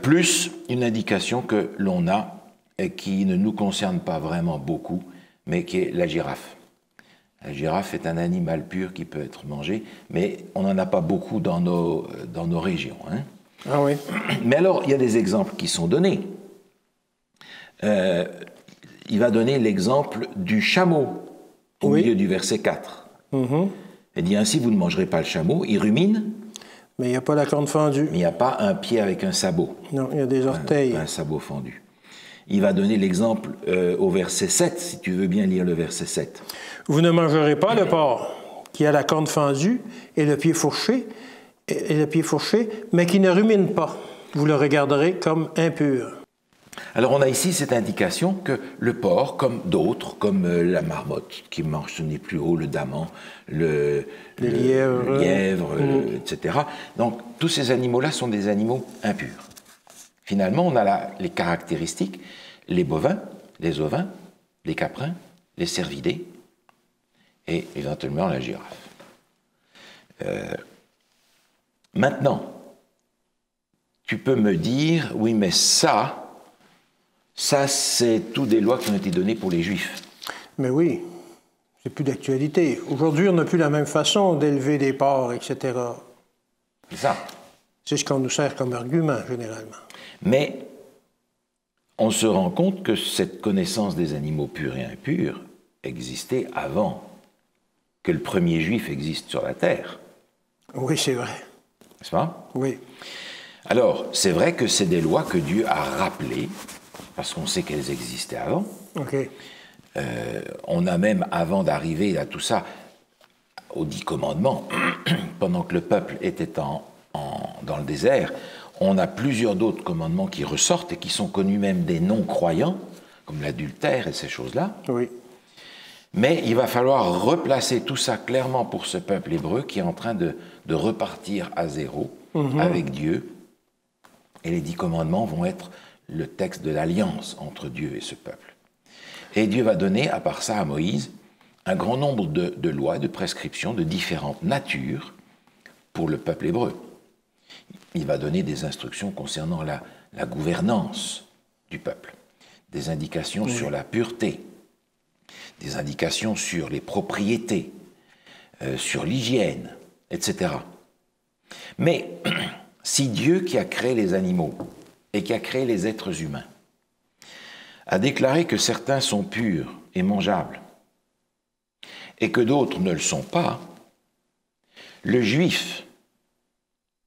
Plus une indication que l'on a et qui ne nous concerne pas vraiment beaucoup, mais qui est la girafe. La girafe est un animal pur qui peut être mangé, mais on n'en a pas beaucoup dans nos régions. Hein? Ah oui. Mais alors, il y a des exemples qui sont donnés. Il va donner l'exemple du chameau au milieu du verset 4. Il dit ainsi, vous ne mangerez pas le chameau, il rumine. Mais il n'y a pas la corne fendue. Mais il n'y a pas un pied avec un sabot. Non, il y a des orteils. Un sabot fendu. Il va donner l'exemple au verset 7, si tu veux bien lire le verset 7. Vous ne mangerez pas le porc qui a la corne fendue et le pied fourché, mais qui ne rumine pas. Vous le regarderez comme impur. Alors on a ici cette indication que le porc, comme d'autres, comme la marmotte qui mange ce nez plus haut, le daman, le lièvre, etc. Donc tous ces animaux-là sont des animaux impurs. Finalement, on a les caractéristiques, les bovins, les ovins, les caprins, les cervidés et éventuellement la girafe. Maintenant, tu peux me dire, oui mais ça c'est tout des lois qui ont été données pour les Juifs. Mais oui, c'est plus d'actualité. Aujourd'hui, on n'a plus la même façon d'élever des porcs, etc. C'est ça. C'est ce qu'on nous sert comme argument, généralement. Mais on se rend compte que cette connaissance des animaux purs et impurs existait avant que le premier Juif existe sur la terre. Oui, c'est vrai. N'est-ce pas? Oui. Alors, c'est vrai que c'est des lois que Dieu a rappelées, parce qu'on sait qu'elles existaient avant. OK. On a même, avant d'arriver à tout ça, aux 10 commandements, pendant que le peuple était dans le désert, on a plusieurs d'autres commandements qui ressortent et qui sont connus même des non-croyants, comme l'adultère et ces choses-là. Oui. Mais il va falloir replacer tout ça clairement pour ce peuple hébreu qui est en train de repartir à zéro avec Dieu. Et les 10 commandements vont être le texte de l'alliance entre Dieu et ce peuple. Et Dieu va donner, à part ça, à Moïse, un grand nombre de lois, de prescriptions de différentes natures pour le peuple hébreu. Il va donner des instructions concernant la gouvernance du peuple, des indications sur la pureté, des indications sur les propriétés, sur l'hygiène, etc. Mais si Dieu qui a créé les animaux et qui a créé les êtres humains a déclaré que certains sont purs et mangeables et que d'autres ne le sont pas, le juif,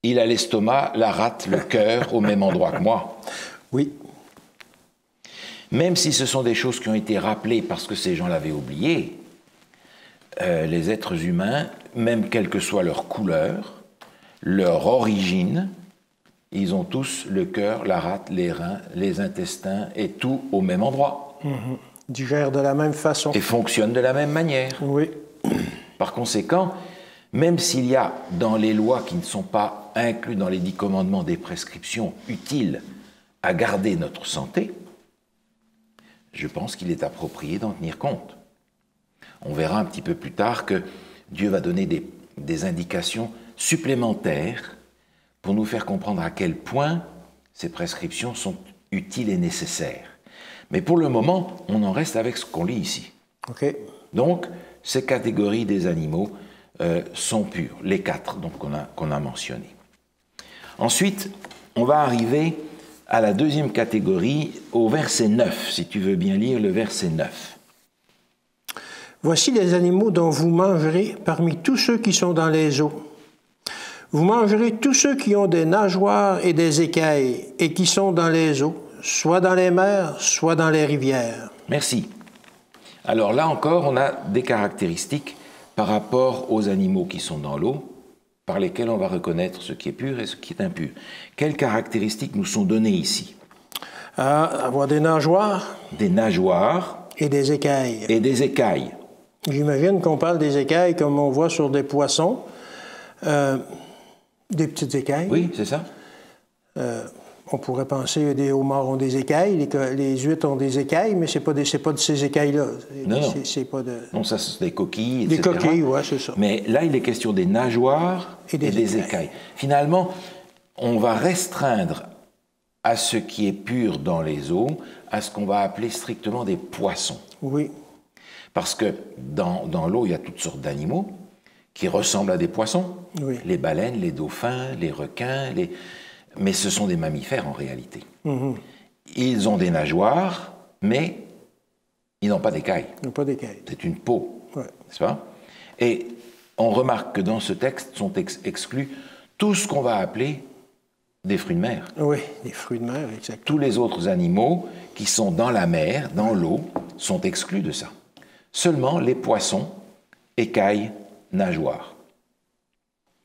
il a l'estomac, la rate, le cœur au même endroit que moi. Oui. Même si ce sont des choses qui ont été rappelées parce que ces gens l'avaient oublié, les êtres humains, même quelle que soit leur couleur, leur origine, ils ont tous le cœur, la rate, les reins, les intestins et tout au même endroit. Digèrent de la même façon. Et fonctionnent de la même manière. Oui. Par conséquent, même s'il y a dans les lois qui ne sont pas inclus dans les 10 commandements des prescriptions utiles à garder notre santé, je pense qu'il est approprié d'en tenir compte. On verra un petit peu plus tard que Dieu va donner des indications supplémentaires pour nous faire comprendre à quel point ces prescriptions sont utiles et nécessaires. Mais pour le moment, on en reste avec ce qu'on lit ici. OK. Donc, ces catégories des animaux sont pures, les 4 qu'on a mentionnés. Ensuite, on va arriver à la deuxième catégorie, au verset 9, si tu veux bien lire le verset 9. Voici les animaux dont vous mangerez parmi tous ceux qui sont dans les eaux. Vous mangerez tous ceux qui ont des nageoires et des écailles et qui sont dans les eaux, soit dans les mers, soit dans les rivières. Merci. Alors là encore, on a des caractéristiques par rapport aux animaux qui sont dans l'eau, par lesquels on va reconnaître ce qui est pur et ce qui est impur. Quelles caractéristiques nous sont données ici? Avoir des nageoires. Des nageoires. Et des écailles. Et des écailles. J'imagine qu'on parle des écailles comme on voit sur des poissons, des petites écailles. Oui, c'est ça. On pourrait penser que les homards ont des écailles, les huîtres ont des écailles, mais c'est pas de ces écailles-là. Non, non. C'est pas de... Non, ça, c'est des coquilles, des etc. Des coquilles, oui, c'est ça. Mais là, il est question des nageoires et des écailles. Finalement, on va restreindre à ce qui est pur dans les eaux, à ce qu'on va appeler strictement des poissons. Oui. Parce que dans l'eau, il y a toutes sortes d'animaux qui ressemblent à des poissons. Oui. Les baleines, les dauphins, les requins, mais ce sont des mammifères en réalité. Mm-hmm. Ils ont des nageoires, mais ils n'ont pas d'écailles. Ils n'ont pas d'écailles. C'est une peau, ouais. N'est-ce pas? Et on remarque que dans ce texte sont exclus tout ce qu'on va appeler des fruits de mer. Oui, des fruits de mer, exactement. Tous les autres animaux qui sont dans la mer, dans l'eau, sont exclus de ça. Seulement les poissons, écailles, nageoires.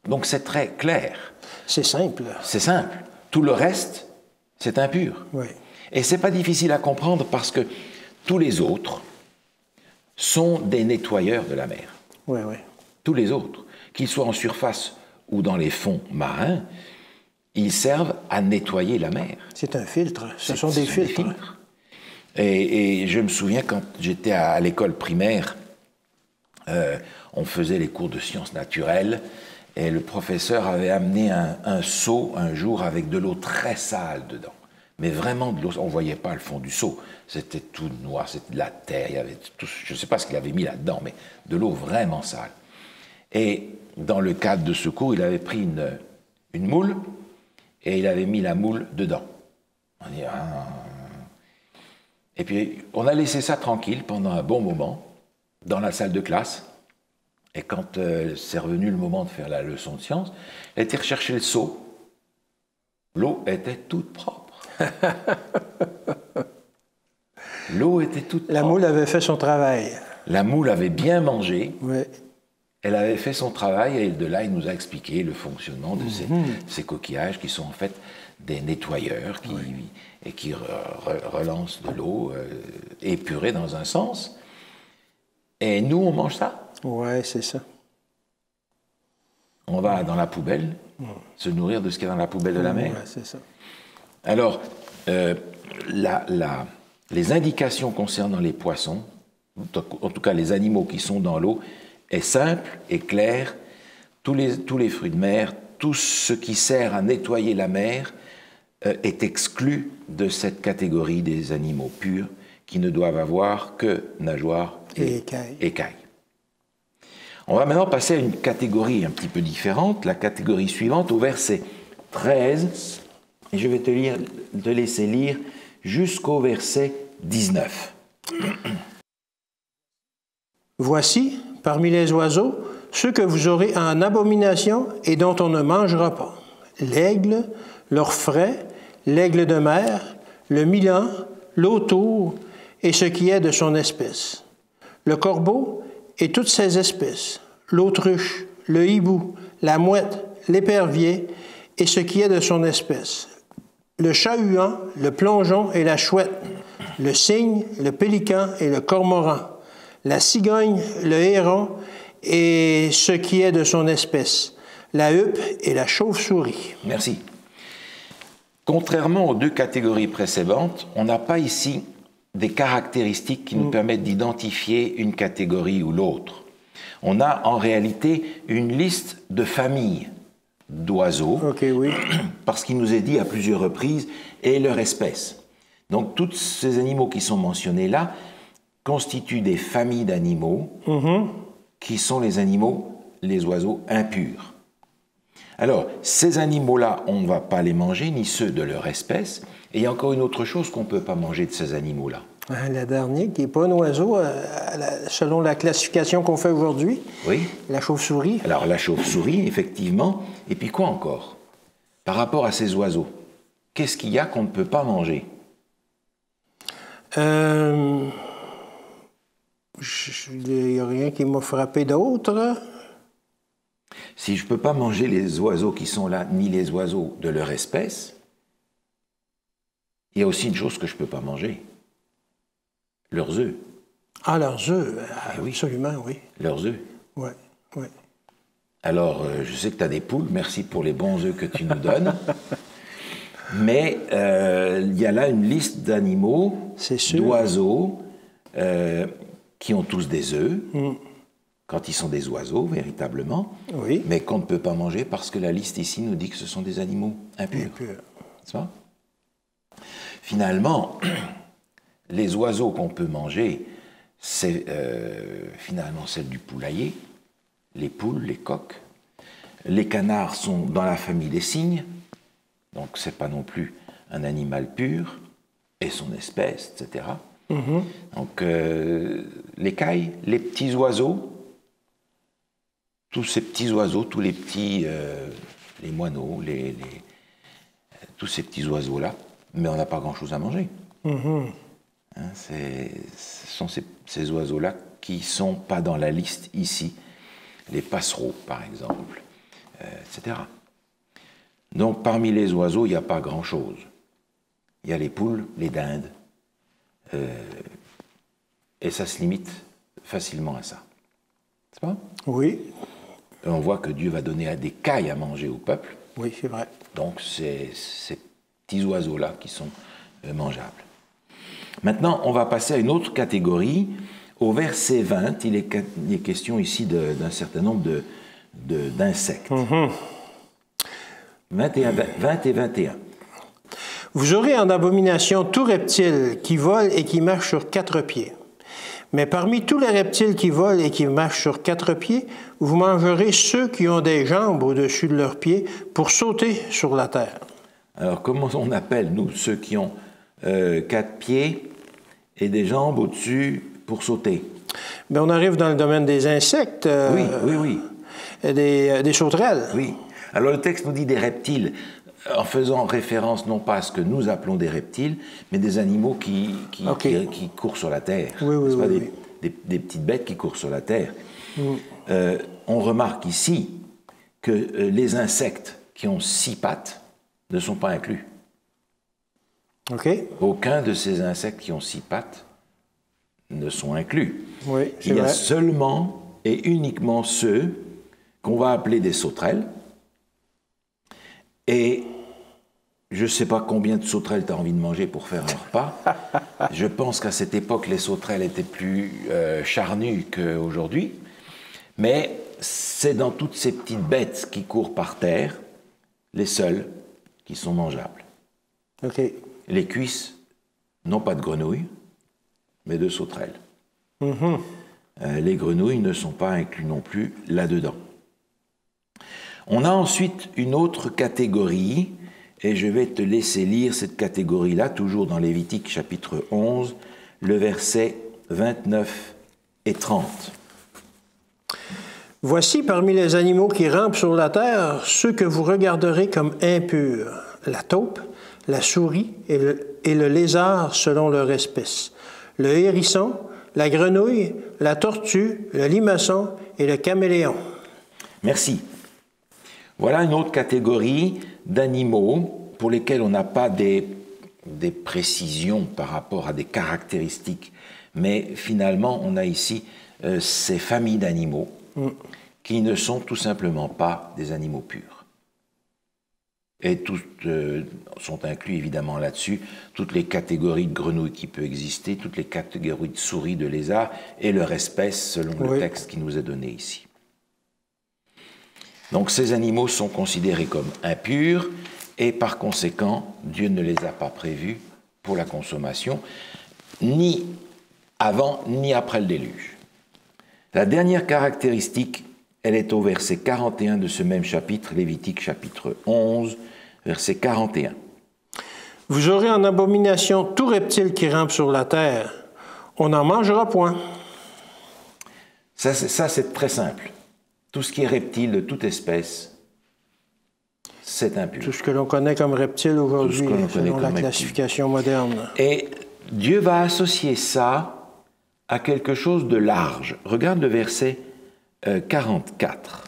Donc c'est très clair. C'est simple. C'est simple. Tout le reste, c'est impur. Oui. Et c'est pas difficile à comprendre parce que tous les autres sont des nettoyeurs de la mer. Oui, oui. Tous les autres, qu'ils soient en surface ou dans les fonds marins, ils servent à nettoyer la mer. C'est un filtre. Ce sont des filtres. Et je me souviens quand j'étais à l'école primaire, on faisait les cours de sciences naturelles et le professeur avait amené un seau un jour avec de l'eau très sale dedans. Mais vraiment de l'eau, on ne voyait pas le fond du seau. C'était tout noir, c'était de la terre, il y avait tout, je ne sais pas ce qu'il avait mis là-dedans, mais de l'eau vraiment sale. Et dans le cadre de ce cours, il avait pris une moule et il avait mis la moule dedans. On dit, Et puis on a laissé ça tranquille pendant un bon moment dans la salle de classe. Et quand c'est revenu le moment de faire la leçon de sciences, elle était rechercher le seau. L'eau était toute propre. L'eau était toute propre. La moule avait fait son travail. La moule avait bien mangé. Oui. Elle avait fait son travail et de là, il nous a expliqué le fonctionnement de ces coquillages qui sont en fait des nettoyeurs qui relancent de l'eau épurée dans un sens. Et nous, on mange ça. Oui, c'est ça. On va dans la poubelle se nourrir de ce qu'il y a dans la poubelle de la mer. Oui, c'est ça. Alors, les indications concernant les poissons, en tout cas les animaux qui sont dans l'eau, est simple et clair. Tous les fruits de mer, tout ce qui sert à nettoyer la mer est exclu de cette catégorie des animaux purs qui ne doivent avoir que nageoires et écailles. On va maintenant passer à une catégorie un petit peu différente, la catégorie suivante, au verset 13. Et je vais te laisser lire jusqu'au verset 19. Voici, parmi les oiseaux, ceux que vous aurez en abomination et dont on ne mangera pas. L'aigle, l'orfraie, l'aigle de mer, le milan, l'autour et ce qui est de son espèce. Le corbeau et toutes ses espèces, l'autruche, le hibou, la mouette, l'épervier et ce qui est de son espèce. Le chat-huant, le plongeon et la chouette, le cygne, le pélican et le cormoran, la cigogne, le héron et ce qui est de son espèce, la huppe et la chauve-souris. Merci. Contrairement aux deux catégories précédentes, on n'a pas ici des caractéristiques qui nous permettent d'identifier une catégorie ou l'autre. On a en réalité une liste de familles d'oiseaux, OK, oui. parce qu'il nous est dit à plusieurs reprises « et leur espèce ». Donc, tous ces animaux qui sont mentionnés là constituent des familles d'animaux qui sont les animaux, les oiseaux impurs. Alors, ces animaux-là, on ne va pas les manger, ni ceux de leur espèce. Et il y a encore une autre chose qu'on ne peut pas manger de ces animaux-là. Le dernier, qui n'est pas un oiseau, selon la classification qu'on fait aujourd'hui. Oui. La chauve-souris. Alors, la chauve-souris, effectivement. Et puis quoi encore? Par rapport à ces oiseaux, qu'est-ce qu'il y a qu'on ne peut pas manger? Il n'y a rien qui m'a frappé d'autre. Si je ne peux pas manger les oiseaux qui sont là, ni les oiseaux de leur espèce, il y a aussi une chose que je ne peux pas manger. Leurs œufs. Ah, leurs œufs, oui. Absolument, oui. Leurs œufs. Oui, oui. Alors, je sais que tu as des poules, merci pour les bons œufs que tu nous donnes. Mais il y a là une liste d'animaux, d'oiseaux, qui ont tous des œufs, quand ils sont des oiseaux, véritablement, oui. Mais qu'on ne peut pas manger parce que la liste ici nous dit que ce sont des animaux impurs. C'est ça? Finalement, les oiseaux qu'on peut manger, c'est finalement celle du poulailler, les poules, les coqs. Les canards sont dans la famille des cygnes, donc c'est pas non plus un animal pur, et son espèce, etc. Donc les cailles, les petits oiseaux, tous ces petits oiseaux, tous les petits, les moineaux, tous ces petits oiseaux-là, mais on n'a pas grand-chose à manger. Hein, ce sont ces oiseaux-là qui ne sont pas dans la liste ici, les passereaux par exemple, etc. Donc parmi les oiseaux, il n'y a pas grand-chose. Il y a les poules, les dindes, et ça se limite facilement à ça. C'est pas? Oui. Et on voit que Dieu va donner des cailles à manger au peuple. Oui, c'est vrai. Donc c'est ces petits oiseaux-là qui sont mangeables. Maintenant, on va passer à une autre catégorie. Au verset 20, il est question ici d'un certain nombre d'insectes. 20 et 21. Vous aurez en abomination tout reptile qui vole et qui marche sur 4 pieds. Mais parmi tous les reptiles qui volent et qui marchent sur 4 pieds, vous mangerez ceux qui ont des jambes au-dessus de leurs pieds pour sauter sur la terre. Alors, comment on appelle, nous, ceux qui ont 4 pieds et des jambes au-dessus pour sauter? Bien, on arrive dans le domaine des insectes. Oui. Des sauterelles. Oui. Alors, le texte nous dit des reptiles, en faisant référence non pas à ce que nous appelons des reptiles, mais des animaux qui courent sur la terre. Des petites bêtes qui courent sur la terre. On remarque ici que les insectes qui ont 6 pattes ne sont pas inclus. Aucun de ces insectes qui ont 6 pattes ne sont inclus. Il y a seulement et uniquement ceux qu'on va appeler des sauterelles. Et je ne sais pas combien de sauterelles tu as envie de manger pour faire un repas. Je pense qu'à cette époque, les sauterelles étaient plus charnues qu'aujourd'hui. Mais c'est dans toutes ces petites bêtes qui courent par terre, les seules qui sont mangeables. Les cuisses, non pas de grenouilles, mais de sauterelles. Les grenouilles ne sont pas inclus non plus là-dedans. On a ensuite une autre catégorie, et je vais te laisser lire cette catégorie-là, toujours dans Lévitique chapitre 11, le verset 29 et 30. Voici parmi les animaux qui rampent sur la terre ceux que vous regarderez comme impurs, la taupe, la souris et le lézard selon leur espèce, le hérisson, la grenouille, la tortue, le limaçon et le caméléon. Merci. Voilà une autre catégorie d'animaux pour lesquels on n'a pas des précisions par rapport à des caractéristiques, mais finalement on a ici ces familles d'animaux qui ne sont tout simplement pas des animaux purs. Et tous sont inclus évidemment là-dessus, toutes les catégories de grenouilles qui peuvent exister, toutes les catégories de souris, de lézards et leur espèce selon le texte qui nous est donné ici. Donc ces animaux sont considérés comme impurs et par conséquent, Dieu ne les a pas prévus pour la consommation, ni avant ni après le déluge. La dernière caractéristique, elle est au verset 41 de ce même chapitre, Lévitique chapitre 11, verset 41. Vous aurez en abomination tout reptile qui rampe sur la terre. On n'en mangera point. Ça, c'est très simple. Tout ce qui est reptile de toute espèce, c'est impur. Tout ce que l'on connaît comme reptile aujourd'hui, selon la classification moderne. Et Dieu va associer ça à quelque chose de large. Regarde le verset 44.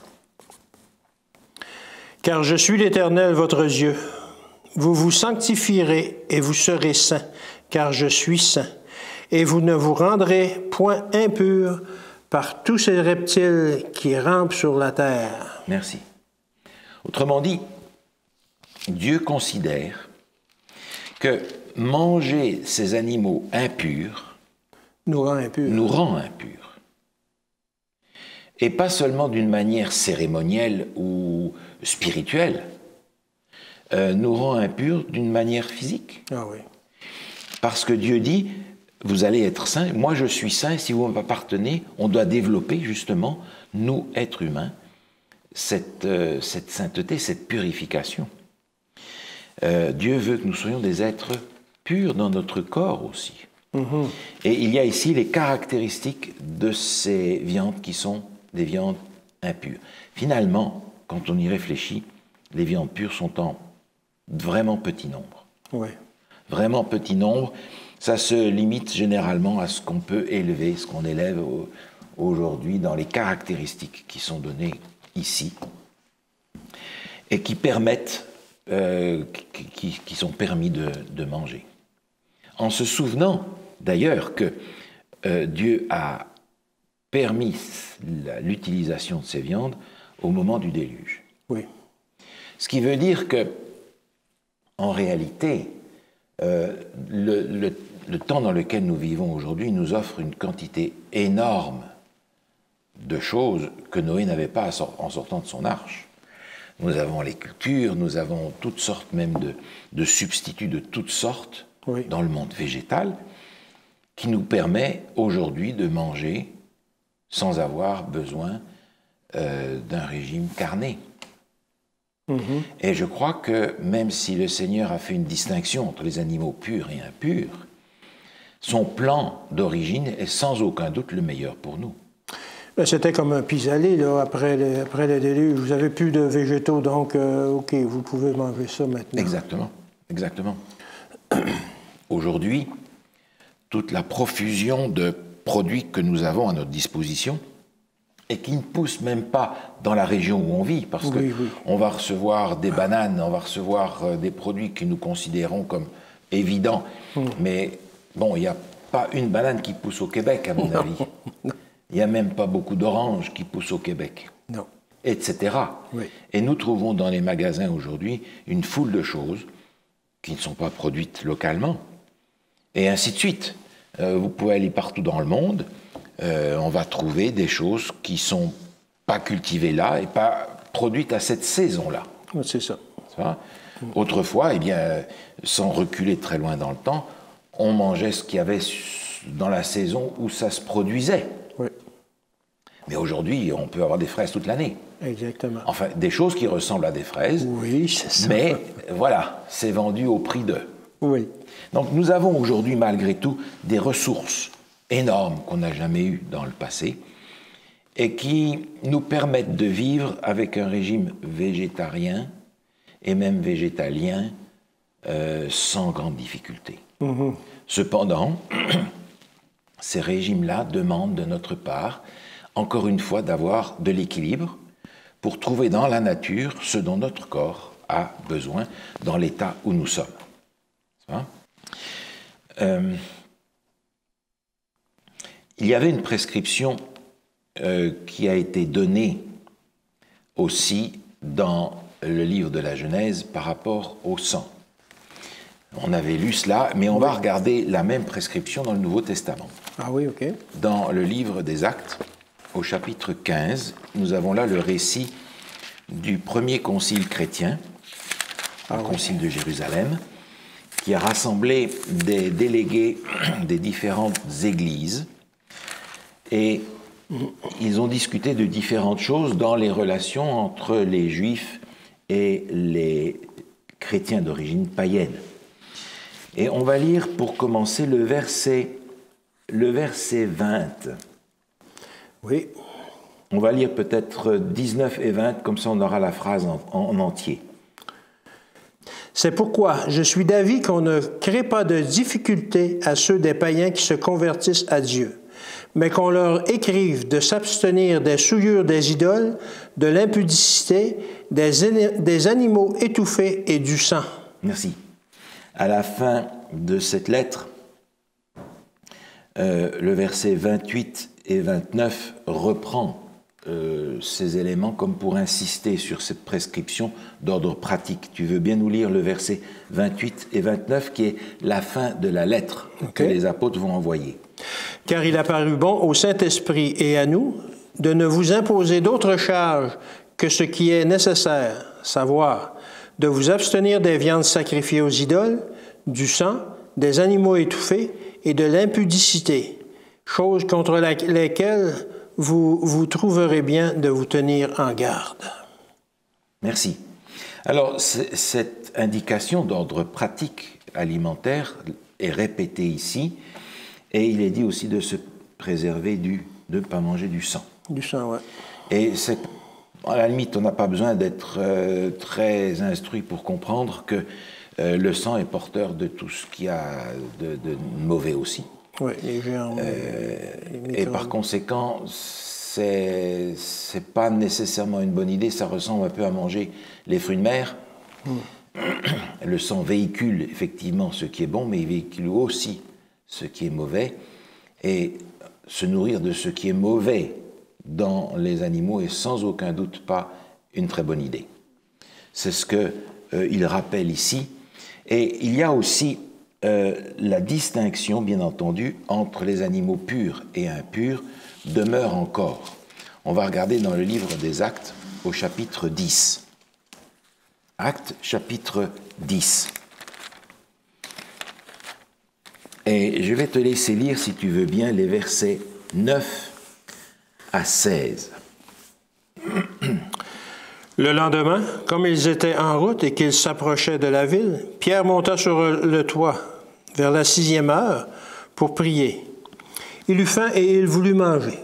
« Car je suis l'Éternel, votre Dieu. Vous vous sanctifierez et vous serez saints, car je suis saint. Et vous ne vous rendrez point impurs par tous ces reptiles qui rampent sur la terre. » Merci. Autrement dit, Dieu considère que manger ces animaux impurs nous rend impurs. Et pas seulement d'une manière cérémonielle ou spirituelle, nous rend impurs d'une manière physique. Ah oui. Parce que Dieu dit, vous allez être saints, moi je suis saint, si vous m'appartenez, on doit développer justement, nous, êtres humains, cette sainteté, cette purification. Dieu veut que nous soyons des êtres purs dans notre corps aussi. Mm-hmm. Et il y a ici les caractéristiques de ces viandes qui sont des viandes impures. Finalement, quand on y réfléchit, les viandes pures sont en vraiment petit nombre. Oui. Vraiment petit nombre. Ça se limite généralement à ce qu'on peut élever, ce qu'on élève aujourd'hui dans les caractéristiques qui sont données ici et qui permettent, qui sont permis de manger. En se souvenant d'ailleurs que Dieu a permis l'utilisation de ces viandes au moment du déluge. Oui. Ce qui veut dire que, en réalité, le temps dans lequel nous vivons aujourd'hui nous offre une quantité énorme de choses que Noé n'avait pas en sortant de son arche. Nous avons les cultures, nous avons toutes sortes même de substituts de toutes sortes oui. dans le monde végétal qui nous permet aujourd'hui de manger sans avoir besoin d'un régime carné. Mm-hmm. Et je crois que même si le Seigneur a fait une distinction entre les animaux purs et impurs, son plan d'origine est sans aucun doute le meilleur pour nous. C'était comme un pis-aller, là, après le déluge. Vous n'avez plus de végétaux, donc, OK, vous pouvez manger ça maintenant. Exactement, exactement. Aujourd'hui, toute la profusion de produits que nous avons à notre disposition et qui ne poussent même pas dans la région où on vit, parce oui, qu'on va recevoir des bananes, on va recevoir des produits que nous considérons comme évidents, mais bon, il n'y a pas une banane qui pousse au Québec, à mon avis. Il n'y a même pas beaucoup d'oranges qui poussent au Québec, non. etc. Oui. Et nous trouvons dans les magasins aujourd'hui une foule de choses qui ne sont pas produites localement, et ainsi de suite. Vous pouvez aller partout dans le monde, on va trouver des choses qui ne sont pas cultivées là et pas produites à cette saison-là. C'est ça. Autrefois, eh bien, sans reculer très loin dans le temps, on mangeait ce qu'il y avait dans la saison où ça se produisait. Oui. Mais aujourd'hui, on peut avoir des fraises toute l'année. Exactement. Enfin, des choses qui ressemblent à des fraises. Oui, c'est ça. Mais voilà, c'est vendu au prix de. Oui. Donc nous avons aujourd'hui, malgré tout, des ressources énormes qu'on n'a jamais eues dans le passé et qui nous permettent de vivre avec un régime végétarien et même végétalien sans grande difficulté. Mm-hmm. Cependant, ces régimes-là demandent de notre part, encore une fois, d'avoir de l'équilibre pour trouver dans la nature ce dont notre corps a besoin dans l'état où nous sommes. Il y avait une prescription qui a été donnée aussi dans le livre de la Genèse par rapport au sang. On avait lu cela, mais on va regarder la même prescription dans le Nouveau Testament. Ah oui, OK. Dans le livre des Actes, au chapitre 15, nous avons là le récit du premier concile chrétien, le concile de Jérusalem, qui a rassemblé des délégués des différentes églises et ils ont discuté de différentes choses dans les relations entre les Juifs et les chrétiens d'origine païenne. Et on va lire pour commencer le verset 20. Oui. On va lire peut-être 19 et 20, comme ça on aura la phrase en entier. C'est pourquoi je suis d'avis qu'on ne crée pas de difficulté à ceux des païens qui se convertissent à Dieu, mais qu'on leur écrive de s'abstenir des souillures des idoles, de l'impudicité, des animaux étouffés et du sang. Merci. À la fin de cette lettre, le verset 28 et 29 reprend ces éléments comme pour insister sur cette prescription d'ordre pratique. Tu veux bien nous lire le verset 28 et 29 qui est la fin de la lettre que les apôtres vont envoyer. « Car il a paru bon au Saint-Esprit et à nous de ne vous imposer d'autre charge que ce qui est nécessaire, savoir de vous abstenir des viandes sacrifiées aux idoles, du sang, des animaux étouffés et de l'impudicité, choses contre lesquelles vous trouverez bien de vous tenir en garde. » Merci. Alors, cette indication d'ordre pratique alimentaire est répétée ici, et il est dit aussi de se préserver de ne pas manger du sang. Du sang, oui. Et à la limite, on n'a pas besoin d'être très instruit pour comprendre que le sang est porteur de tout ce qu'il y a de mauvais aussi. Oui, les germes. Et par conséquent, c'est pas nécessairement une bonne idée. Ça ressemble un peu à manger les fruits de mer. Le sang véhicule effectivement ce qui est bon, mais il véhicule aussi ce qui est mauvais. Et se nourrir de ce qui est mauvais dans les animaux est sans aucun doute pas une très bonne idée. C'est ce qu'il rappelle ici. Et il y a aussi la distinction, bien entendu, entre les animaux purs et impurs demeure encore. On va regarder dans le livre des Actes au chapitre 10. Actes, chapitre 10. Et je vais te laisser lire, si tu veux bien, les versets 9 à 16. Le lendemain, comme ils étaient en route et qu'ils s'approchaient de la ville, Pierre monta sur le toit vers la 6e heure pour prier. Il eut faim et il voulut manger.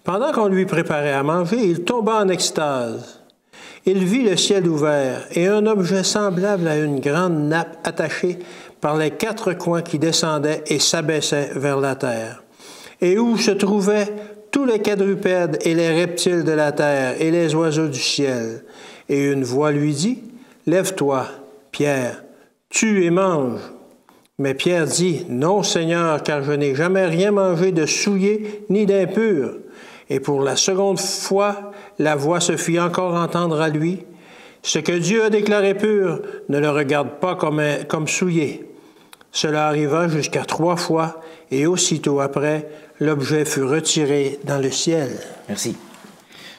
Pendant qu'on lui préparait à manger, il tomba en extase. Il vit le ciel ouvert et un objet semblable à une grande nappe attachée par les 4 coins qui descendait et s'abaissait vers la terre, et où se trouvaient tous les quadrupèdes et les reptiles de la terre et les oiseaux du ciel. Et une voix lui dit, « Lève-toi, Pierre, tue et mange. » Mais Pierre dit, « Non, Seigneur, car je n'ai jamais rien mangé de souillé ni d'impur. » Et pour la seconde fois, la voix se fit encore entendre à lui, « Ce que Dieu a déclaré pur, ne le regarde pas comme souillé. » Cela arriva jusqu'à 3 fois, et aussitôt après, l'objet fut retiré dans le ciel. Merci.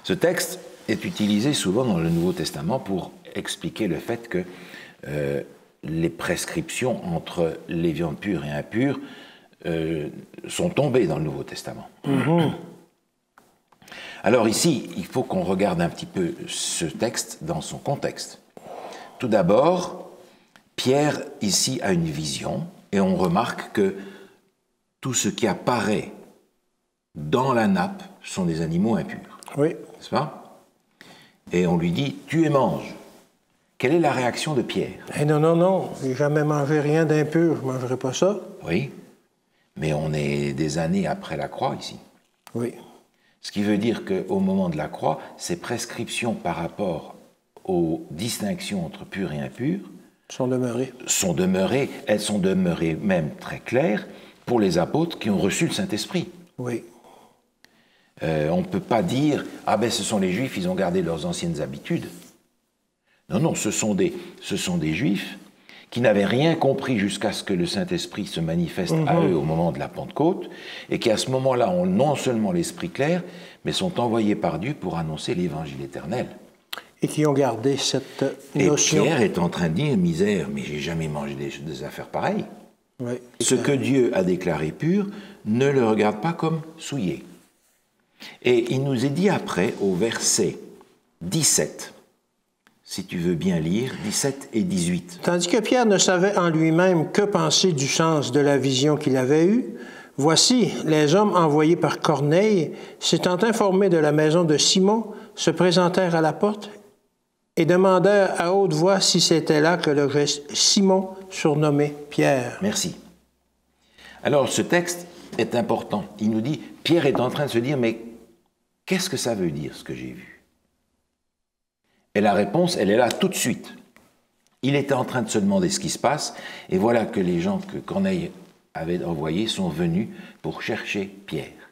Ce texte est utilisé souvent dans le Nouveau Testament pour expliquer le fait que les prescriptions entre les viandes pures et impures sont tombées dans le Nouveau Testament. Alors ici, il faut qu'on regarde un petit peu ce texte dans son contexte. Tout d'abord, Pierre, ici, a une vision, et on remarque que tout ce qui apparaît dans la nappe sont des animaux impurs. Oui. N'est-ce pas? Et on lui dit, tue et mange. Quelle est la réaction de Pierre? Eh non, je n'ai jamais mangé rien d'impur, je ne mangerai pas ça. Oui, mais on est des années après la croix ici. Oui. Ce qui veut dire qu'au moment de la croix, ces prescriptions par rapport aux distinctions entre pur et impur sont demeurées. Elles sont demeurées même très claires pour les apôtres qui ont reçu le Saint-Esprit. Oui. On ne peut pas dire « Ah ben ce sont les Juifs, ils ont gardé leurs anciennes habitudes ». Non, ce sont des Juifs qui n'avaient rien compris jusqu'à ce que le Saint-Esprit se manifeste à eux au moment de la Pentecôte, et qui à ce moment-là ont non seulement l'esprit clair, mais sont envoyés par Dieu pour annoncer l'évangile éternel. Et qui ont gardé cette Et notion. Pierre est en train de dire, misère, mais j'ai jamais mangé des affaires pareilles. Oui, Ce que Dieu a déclaré pur, ne le regarde pas comme souillé. Et il nous est dit après, au verset 17, si tu veux bien lire, 17 et 18. Tandis que Pierre ne savait en lui-même que penser du sens de la vision qu'il avait eue, voici, les hommes envoyés par Corneille, s'étant informés de la maison de Simon, se présentèrent à la porte et demandèrent à haute voix si c'était là que logeait Simon, surnommé Pierre. Merci. Alors ce texte est important. Il nous dit, Pierre est en train de se dire, mais qu'est-ce que ça veut dire ce que j'ai vu? Et la réponse, elle est là tout de suite. Il était en train de se demander ce qui se passe, et voilà que les gens que Corneille avait envoyés sont venus pour chercher Pierre.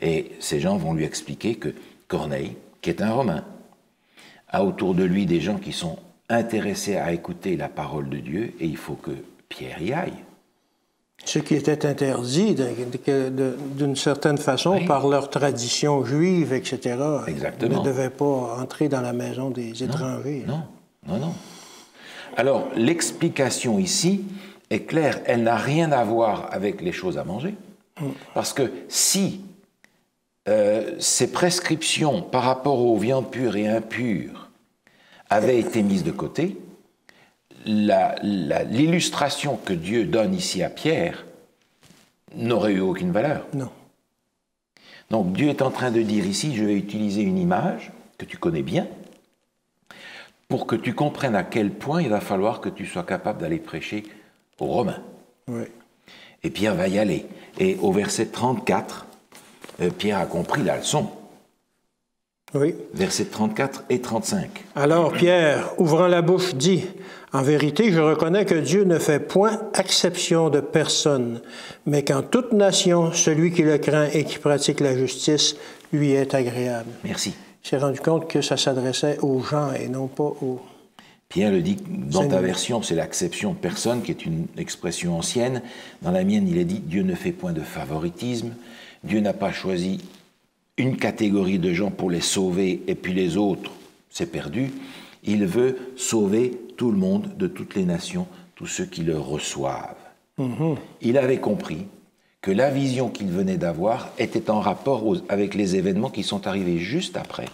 Et ces gens vont lui expliquer que Corneille, qui est un Romain, a autour de lui des gens qui sont intéressés à écouter la parole de Dieu, et il faut que Pierre y aille. Ce qui était interdit d'une certaine façon Oui. par leur tradition juive, etc. Exactement. Ne devait pas entrer dans la maison des étrangers. Non, non, non. Alors, l'explication ici est claire, elle n'a rien à voir avec les choses à manger. Parce que si ces prescriptions par rapport aux viandes pures et impures avaient été mises de côté, l'illustration que Dieu donne ici à Pierre n'aurait eu aucune valeur. Non. Donc Dieu est en train de dire ici, je vais utiliser une image que tu connais bien, pour que tu comprennes à quel point il va falloir que tu sois capable d'aller prêcher aux Romains. Oui. Et Pierre va y aller. Et au verset 34, Pierre a compris la leçon. Oui. Versets 34 et 35. Alors Pierre, ouvrant la bouche, dit, « En vérité, je reconnais que Dieu ne fait point exception de personne, mais qu'en toute nation, celui qui le craint et qui pratique la justice lui est agréable. » Merci. Il s'est rendu compte que ça s'adressait aux gens et non pas aux... Pierre le dit, dans ta version, c'est l'acception de personne, qui est une expression ancienne. Dans la mienne, il est dit, Dieu ne fait point de favoritisme. Dieu n'a pas choisi une catégorie de gens pour les sauver, et puis les autres, c'est perdu. Il veut sauver tout le monde, de toutes les nations, tous ceux qui le reçoivent. Il avait compris que la vision qu'il venait d'avoir était en rapport avec les événements qui sont arrivés juste après,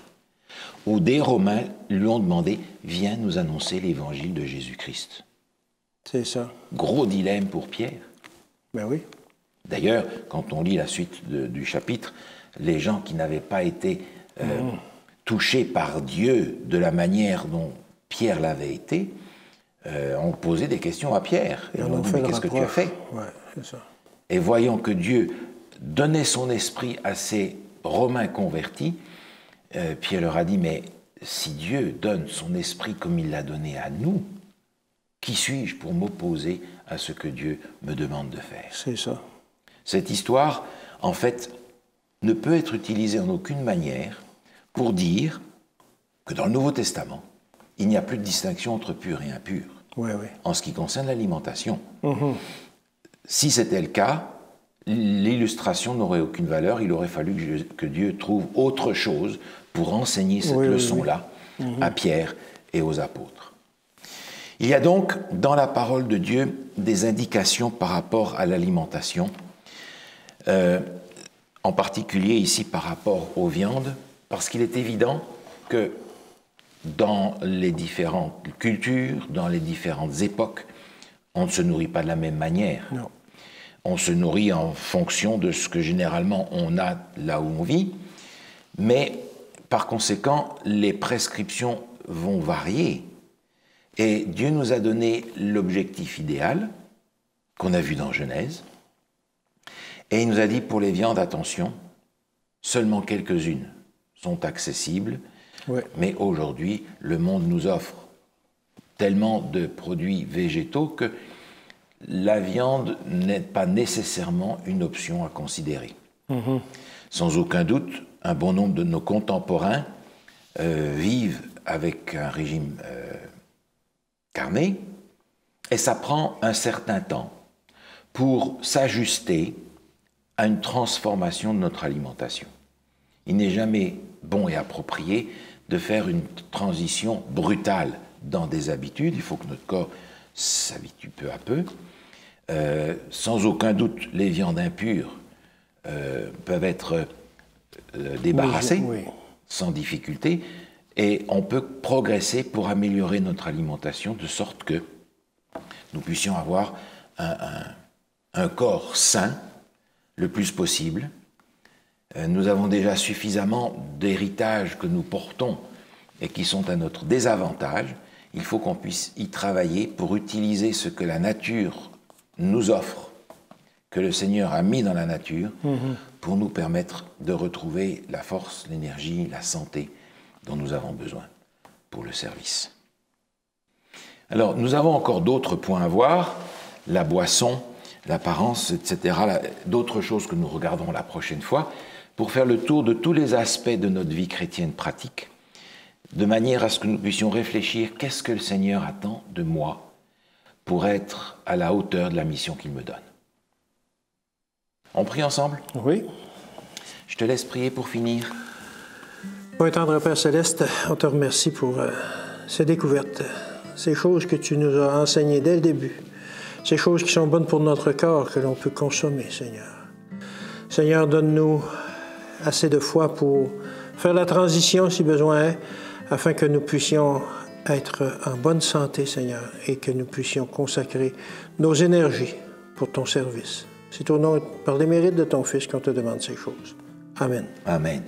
où des Romains lui ont demandé « Viens nous annoncer l'évangile de Jésus-Christ ». C'est ça. Gros dilemme pour Pierre. Ben oui. D'ailleurs, quand on lit la suite du chapitre, les gens qui n'avaient pas été touchés par Dieu de la manière dont Pierre l'avait été, ont posé des questions à Pierre. Et on a dit, mais qu'est-ce que tu as fait? Ouais, c'est ça. Et voyant que Dieu donnait son esprit à ces Romains convertis, Pierre leur a dit, mais si Dieu donne son esprit comme il l'a donné à nous, qui suis-je pour m'opposer à ce que Dieu me demande de faire? C'est ça. Cette histoire, en fait, ne peut être utilisée en aucune manière pour dire que dans le Nouveau Testament, il n'y a plus de distinction entre pur et impur, Oui, oui. en ce qui concerne l'alimentation. Si c'était le cas, l'illustration n'aurait aucune valeur, il aurait fallu que Dieu trouve autre chose pour enseigner cette leçon-là à Pierre et aux apôtres. Il y a donc dans la parole de Dieu des indications par rapport à l'alimentation, en particulier ici par rapport aux viandes, parce qu'il est évident que dans les différentes cultures, dans les différentes époques, on ne se nourrit pas de la même manière. Non. On se nourrit en fonction de ce que généralement on a là où on vit, mais par conséquent, les prescriptions vont varier. Et Dieu nous a donné l'objectif idéal, qu'on a vu dans Genèse, et il nous a dit pour les viandes, attention, seulement quelques-unes sont accessibles, mais aujourd'hui, le monde nous offre tellement de produits végétaux que la viande n'est pas nécessairement une option à considérer. Sans aucun doute, un bon nombre de nos contemporains vivent avec un régime carné, et ça prend un certain temps pour s'ajuster à une transformation de notre alimentation. Il n'est jamais bon et approprié de faire une transition brutale dans des habitudes. Il faut que notre corps s'habitue peu à peu. Sans aucun doute, les viandes impures peuvent être débarrassées sans difficulté, et on peut progresser pour améliorer notre alimentation de sorte que nous puissions avoir un corps sain le plus possible. Nous avons déjà suffisamment d'héritages que nous portons et qui sont à notre désavantage. Il faut qu'on puisse y travailler pour utiliser ce que la nature nous offre, que le Seigneur a mis dans la nature, pour nous permettre de retrouver la force, l'énergie, la santé dont nous avons besoin pour le service. Alors, nous avons encore d'autres points à voir, la boisson, l'apparence, etc., d'autres choses que nous regarderons la prochaine fois, pour faire le tour de tous les aspects de notre vie chrétienne pratique, de manière à ce que nous puissions réfléchir, qu'est-ce que le Seigneur attend de moi pour être à la hauteur de la mission qu'il me donne. On prie ensemble? Oui. Je te laisse prier pour finir. Bon, tendre Père Céleste, on te remercie pour ces découvertes, ces choses que tu nous as enseignées dès le début, ces choses qui sont bonnes pour notre corps, que l'on peut consommer, Seigneur. Seigneur, donne-nous assez de foi pour faire la transition si besoin est, afin que nous puissions être en bonne santé, Seigneur, et que nous puissions consacrer nos énergies pour ton service. C'est au nom, par les mérites de ton Fils qu'on te demande ces choses. Amen. Amen.